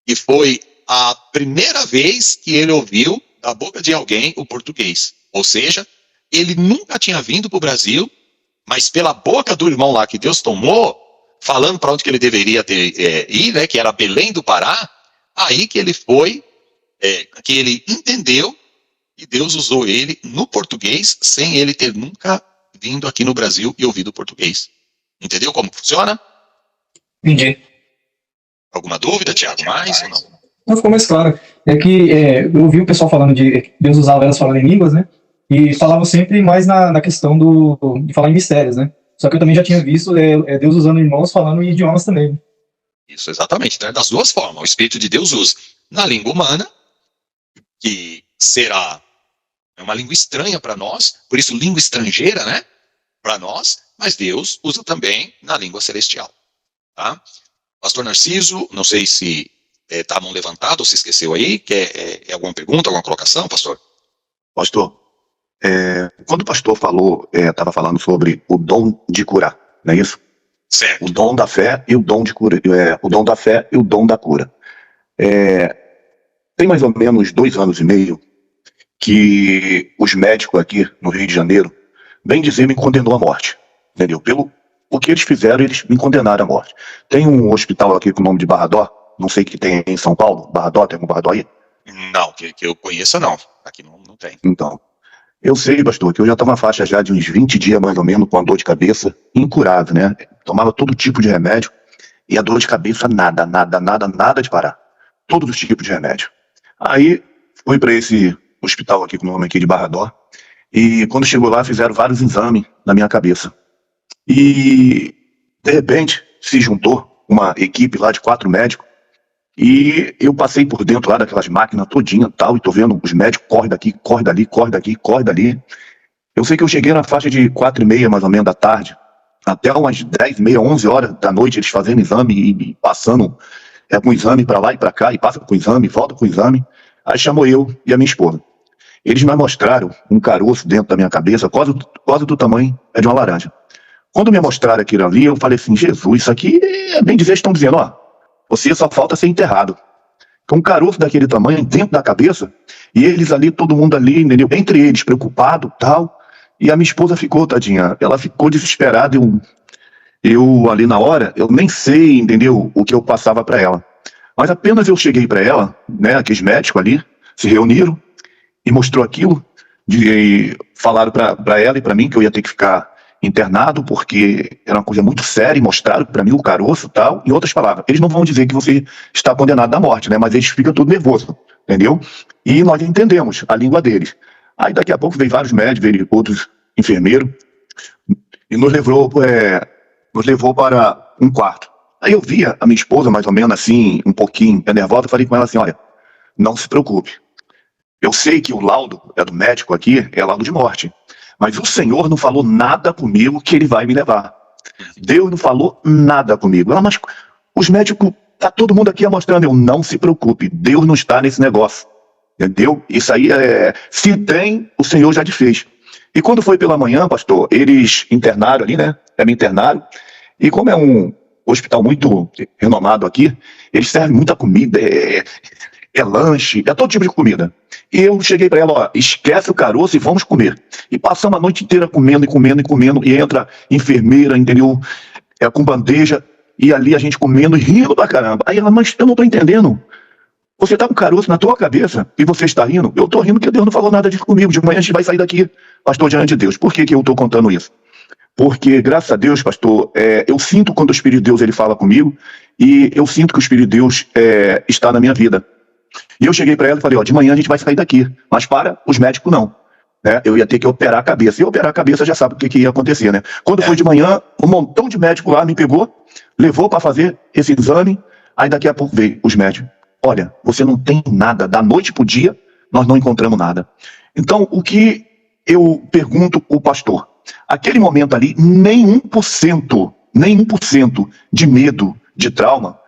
A: que foi a primeira vez que ele ouviu da boca de alguém o português. Ou seja, ele nunca tinha vindo para o Brasil, mas pela boca do irmão lá que Deus tomou, falando para onde que ele deveria ir, né, que era Belém do Pará, aí que ele foi, que ele entendeu, e Deus usou ele no português, sem ele ter nunca vindo aqui no Brasil e ouvido português. Entendeu como funciona?
G: Entendi.
A: Alguma dúvida, Tiago? Mais ou não?
G: Não, ficou mais claro. É que eu ouvi o pessoal falando de Deus usava elas falando em línguas, né? E falavam sempre mais na questão de falar em mistérios, né? Só que eu também já tinha visto Deus usando irmãos falando em idiomas também.
A: Isso, exatamente. Então, das duas formas. O Espírito de Deus usa na língua humana, que será uma língua estranha para nós, por isso língua estrangeira, né? Para nós, mas Deus usa também na língua celestial. Tá? Pastor Narciso, não sei se está a mão levantada ou se esqueceu aí. Quer alguma pergunta, alguma colocação, pastor?
B: Pastor, quando o pastor estava falando sobre o dom de curar, não é isso?
A: Certo.
B: O dom da fé e o dom de cura, o dom da fé e o dom da cura. Tem mais ou menos 2 anos e meio que os médicos aqui no Rio de Janeiro, bem dizer, me condenou à morte. Entendeu? Pelo o que eles fizeram, eles me condenaram à morte. Tem um hospital aqui com o nome de Barradó, não sei que tem em São Paulo, Barradó, tem algum Barradó aí?
A: Não, que eu conheça, não. Aqui não tem.
B: Então, eu sei, pastor, que eu já estava na faixa já de uns 20 dias, mais ou menos, com a dor de cabeça incurável, né? Tomava todo tipo de remédio e a dor de cabeça nada de parar. Todos os tipos de remédio. Aí, fui para esse hospital aqui com o nome aqui de Barradó e quando chegou lá, fizeram vários exames na minha cabeça. E, de repente, se juntou uma equipe lá de 4 médicos e eu passei por dentro lá daquelas máquinas todinha tal, e tô vendo os médicos, corre daqui, corre dali, corre daqui, corre dali. Eu sei que eu cheguei na faixa de 4h30, mais ou menos, da tarde, até umas 10h30, 11 horas da noite, eles fazendo exame e passando com exame pra lá e pra cá, e passa com exame, volta com exame. Aí chamou eu e a minha esposa. Eles me mostraram um caroço dentro da minha cabeça, quase do tamanho de uma laranja. Quando me mostraram aquilo ali, eu falei assim, Jesus, isso aqui, bem dizer, estão dizendo, ó, você só falta ser enterrado. Com um caroço daquele tamanho dentro da cabeça, e eles ali, todo mundo ali, entendeu? Entre eles, preocupado, tal, e a minha esposa ficou, tadinha, ela ficou desesperada, eu ali na hora, eu nem sei, entendeu, o que eu passava para ela. Mas apenas eu cheguei para ela, né, aqueles médicos ali, se reuniram, e mostrou aquilo, falaram para ela e para mim que eu ia ter que ficar internado, porque era uma coisa muito séria, e mostraram para mim o caroço e tal. Em outras palavras, eles não vão dizer que você está condenado à morte, né? Mas eles ficam tudo nervoso, entendeu? E nós entendemos a língua deles. Aí daqui a pouco veio vários médicos, veio outros enfermeiros, e nos levou para um quarto. Aí eu via a minha esposa, mais ou menos assim, um pouquinho nervosa, eu falei com ela assim, olha, não se preocupe. Eu sei que o laudo do médico aqui é laudo de morte, mas o Senhor não falou nada comigo que ele vai me levar. Deus não falou nada comigo. Ela, mas os médicos, tá todo mundo aqui mostrando. Eu, não se preocupe, Deus não está nesse negócio. Entendeu? Isso aí se tem, o Senhor já desfez. E quando foi pela manhã, pastor, eles internaram ali, né? Me internaram. E como é um hospital muito renomado aqui, eles servem muita comida, lanche, todo tipo de comida. E eu cheguei para ela, ó, esquece o caroço e vamos comer. E passamos a noite inteira comendo, e entra enfermeira, entendeu? Com bandeja, e ali a gente comendo e rindo pra caramba. Aí ela, mas eu não tô entendendo. Você tá com caroço na tua cabeça e você está rindo? Eu tô rindo porque Deus não falou nada disso comigo. De manhã a gente vai sair daqui, pastor, diante de Deus. Por que eu tô contando isso? Porque, graças a Deus, pastor, eu sinto quando o Espírito de Deus ele fala comigo, e eu sinto que o Espírito de Deus está na minha vida. E eu cheguei para ela e falei, ó, de manhã a gente vai sair daqui, mas para os médicos não. Né? Eu ia ter que operar a cabeça. E operar a cabeça já sabe o que ia acontecer, né? Quando foi de manhã, um montão de médico lá me pegou, levou para fazer esse exame, aí daqui a pouco veio os médicos. Olha, você não tem nada, da noite pro dia, nós não encontramos nada. Então, o que eu pergunto ao pastor, aquele momento ali, nem 1% de medo, de trauma,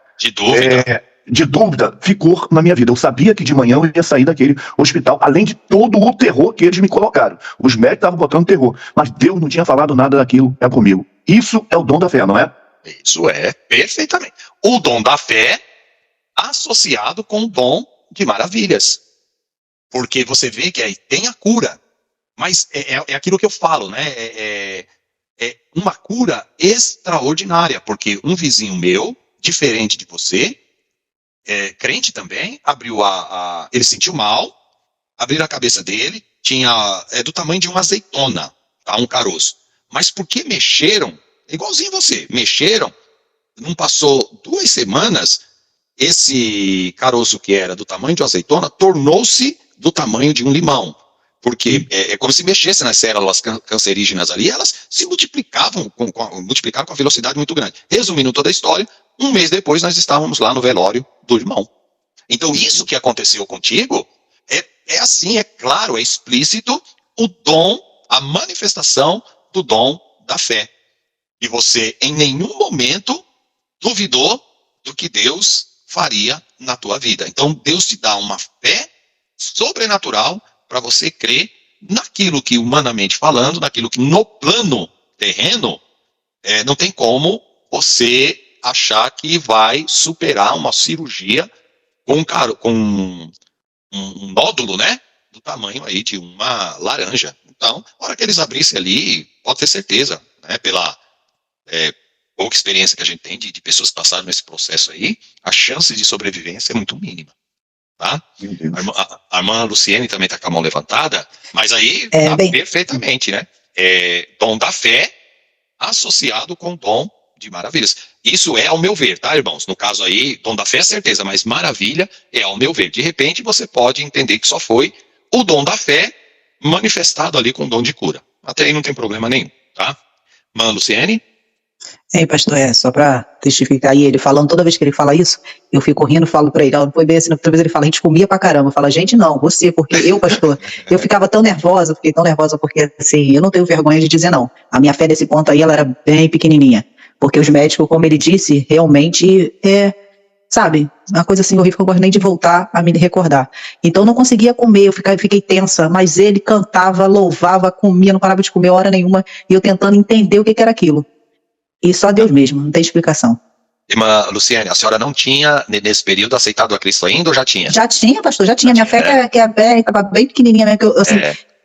B: de dúvida ficou na minha vida. Eu sabia que de manhã eu ia sair daquele hospital, além de todo o terror que eles me colocaram. Os médicos estavam botando terror, mas Deus não tinha falado nada daquilo comigo. Isso é o dom da fé, não é?
A: Isso é, perfeitamente. O dom da fé associado com o dom de maravilhas. Porque você vê que aí tem a cura, mas é aquilo que eu falo, né? É uma cura extraordinária, porque um vizinho meu, diferente de você, crente também, abriu ele sentiu mal, abriram a cabeça dele, é do tamanho de uma azeitona, tá? Um caroço. Mas porque mexeram, igualzinho você, mexeram, não passou 2 semanas, esse caroço que era do tamanho de uma azeitona, tornou-se do tamanho de um limão. Porque é como se mexesse nas células cancerígenas ali, elas se multiplicaram com uma velocidade muito grande. Resumindo toda a história, 1 mês depois nós estávamos lá no velório do irmão. Então isso que aconteceu contigo, é assim, é claro, é explícito, o dom, a manifestação do dom da fé. E você em nenhum momento duvidou do que Deus faria na tua vida. Então Deus te dá uma fé sobrenatural para você crer naquilo que, humanamente falando, naquilo que no plano terreno, não tem como você achar que vai superar uma cirurgia com um nódulo, né? Do tamanho aí de uma laranja. Então, na hora que eles abrissem ali, pode ter certeza, né? Pela pouca experiência que a gente tem de pessoas que passaram nesse processo aí, a chance de sobrevivência é muito mínima. Tá? A irmã Luciene também está com a mão levantada, mas aí tá perfeitamente, né? Dom da fé associado com dom de maravilhas. Isso é ao meu ver, tá, irmãos? No caso aí, dom da fé é certeza, mas maravilha é ao meu ver. De repente, você pode entender que só foi o dom da fé manifestado ali com dom de cura. Até aí não tem problema nenhum, tá? Irmã Luciene?
F: Pastor, só para testificar aí, ele falando, toda vez que ele fala isso, eu fico rindo, falo para ele, não foi bem assim, toda vez ele fala, a gente comia pra caramba, fala, gente não, você, porque eu, pastor, eu ficava tão nervosa, fiquei tão nervosa, porque assim, eu não tenho vergonha de dizer não, a minha fé nesse ponto aí, ela era bem pequenininha, porque os médicos, como ele disse, realmente sabe, uma coisa assim horrível que eu não gosto nem de voltar a me recordar. Então eu não conseguia comer, eu fiquei tensa, mas ele cantava, louvava, comia, não parava de comer hora nenhuma, e eu tentando entender o que era aquilo. E só Deus mesmo, não tem explicação.
A: Irmã Luciene, a senhora não tinha, nesse período, aceitado a Cristo ainda ou já tinha?
F: Já tinha, pastor, já tinha. Minha fé, que a fé estava bem pequenininha, né?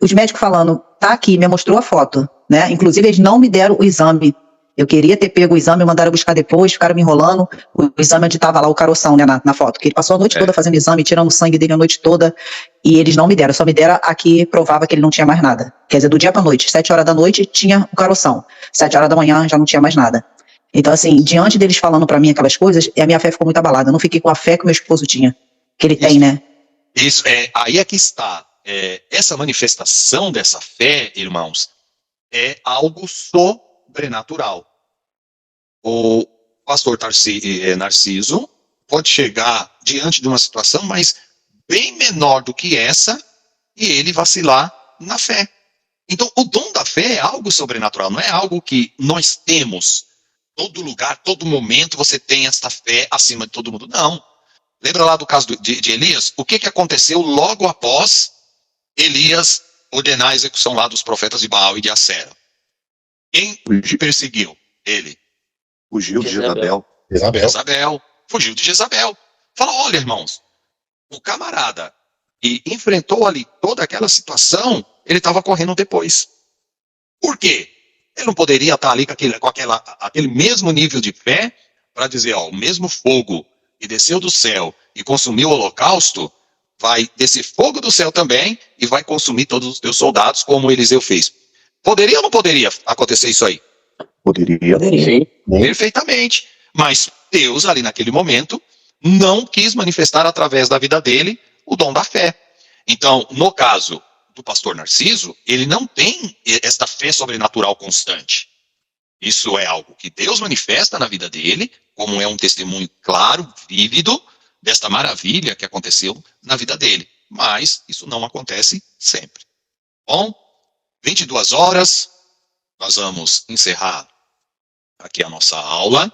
F: Os médicos falando, tá aqui, me mostrou a foto, né? Inclusive, eles não me deram o exame. Eu queria ter pego o exame, mandaram buscar depois, ficaram me enrolando. O exame onde estava lá, o caroção, né, na foto. Que ele passou a noite toda fazendo exame, tirando o sangue dele a noite toda. E eles não me deram, só me deram a que provava que ele não tinha mais nada. Quer dizer, do dia pra noite, 7 horas da noite tinha o caroção. 7 horas da manhã já não tinha mais nada. Então, assim, diante deles falando pra mim aquelas coisas, a minha fé ficou muito abalada. Eu não fiquei com a fé que o meu esposo tinha. Que ele tem, né?
A: Isso, aí é que está. Essa manifestação dessa fé, irmãos, é algo sobrenatural. O pastor Narciso pode chegar diante de uma situação, mas bem menor do que essa, e ele vacilar na fé. Então, o dom da fé é algo sobrenatural, não é algo que nós temos. Todo lugar, todo momento, você tem essa fé acima de todo mundo. Não. Lembra lá do caso de Elias? O que aconteceu logo após Elias ordenar a execução lá dos profetas de Baal e de Acera? Quem perseguiu ele?
B: Fugiu de Jezabel.
A: Jezabel. Fugiu de Jezabel. Falou, olha, irmãos, o camarada que enfrentou ali toda aquela situação, ele estava correndo depois. Por quê? Ele não poderia estar ali com aquele mesmo nível de fé para dizer, o mesmo fogo que desceu do céu e consumiu o holocausto, vai descer fogo do céu também e vai consumir todos os teus soldados, como Eliseu fez. Poderia ou não poderia acontecer isso aí?
B: Poderia.
C: Sim.
A: Perfeitamente. Mas Deus, ali naquele momento, não quis manifestar através da vida dele o dom da fé. Então, no caso do pastor Narciso, ele não tem esta fé sobrenatural constante. Isso é algo que Deus manifesta na vida dele, como é um testemunho claro, vívido, desta maravilha que aconteceu na vida dele. Mas isso não acontece sempre. Bom, 22 horas, nós vamos encerrar aqui a nossa aula.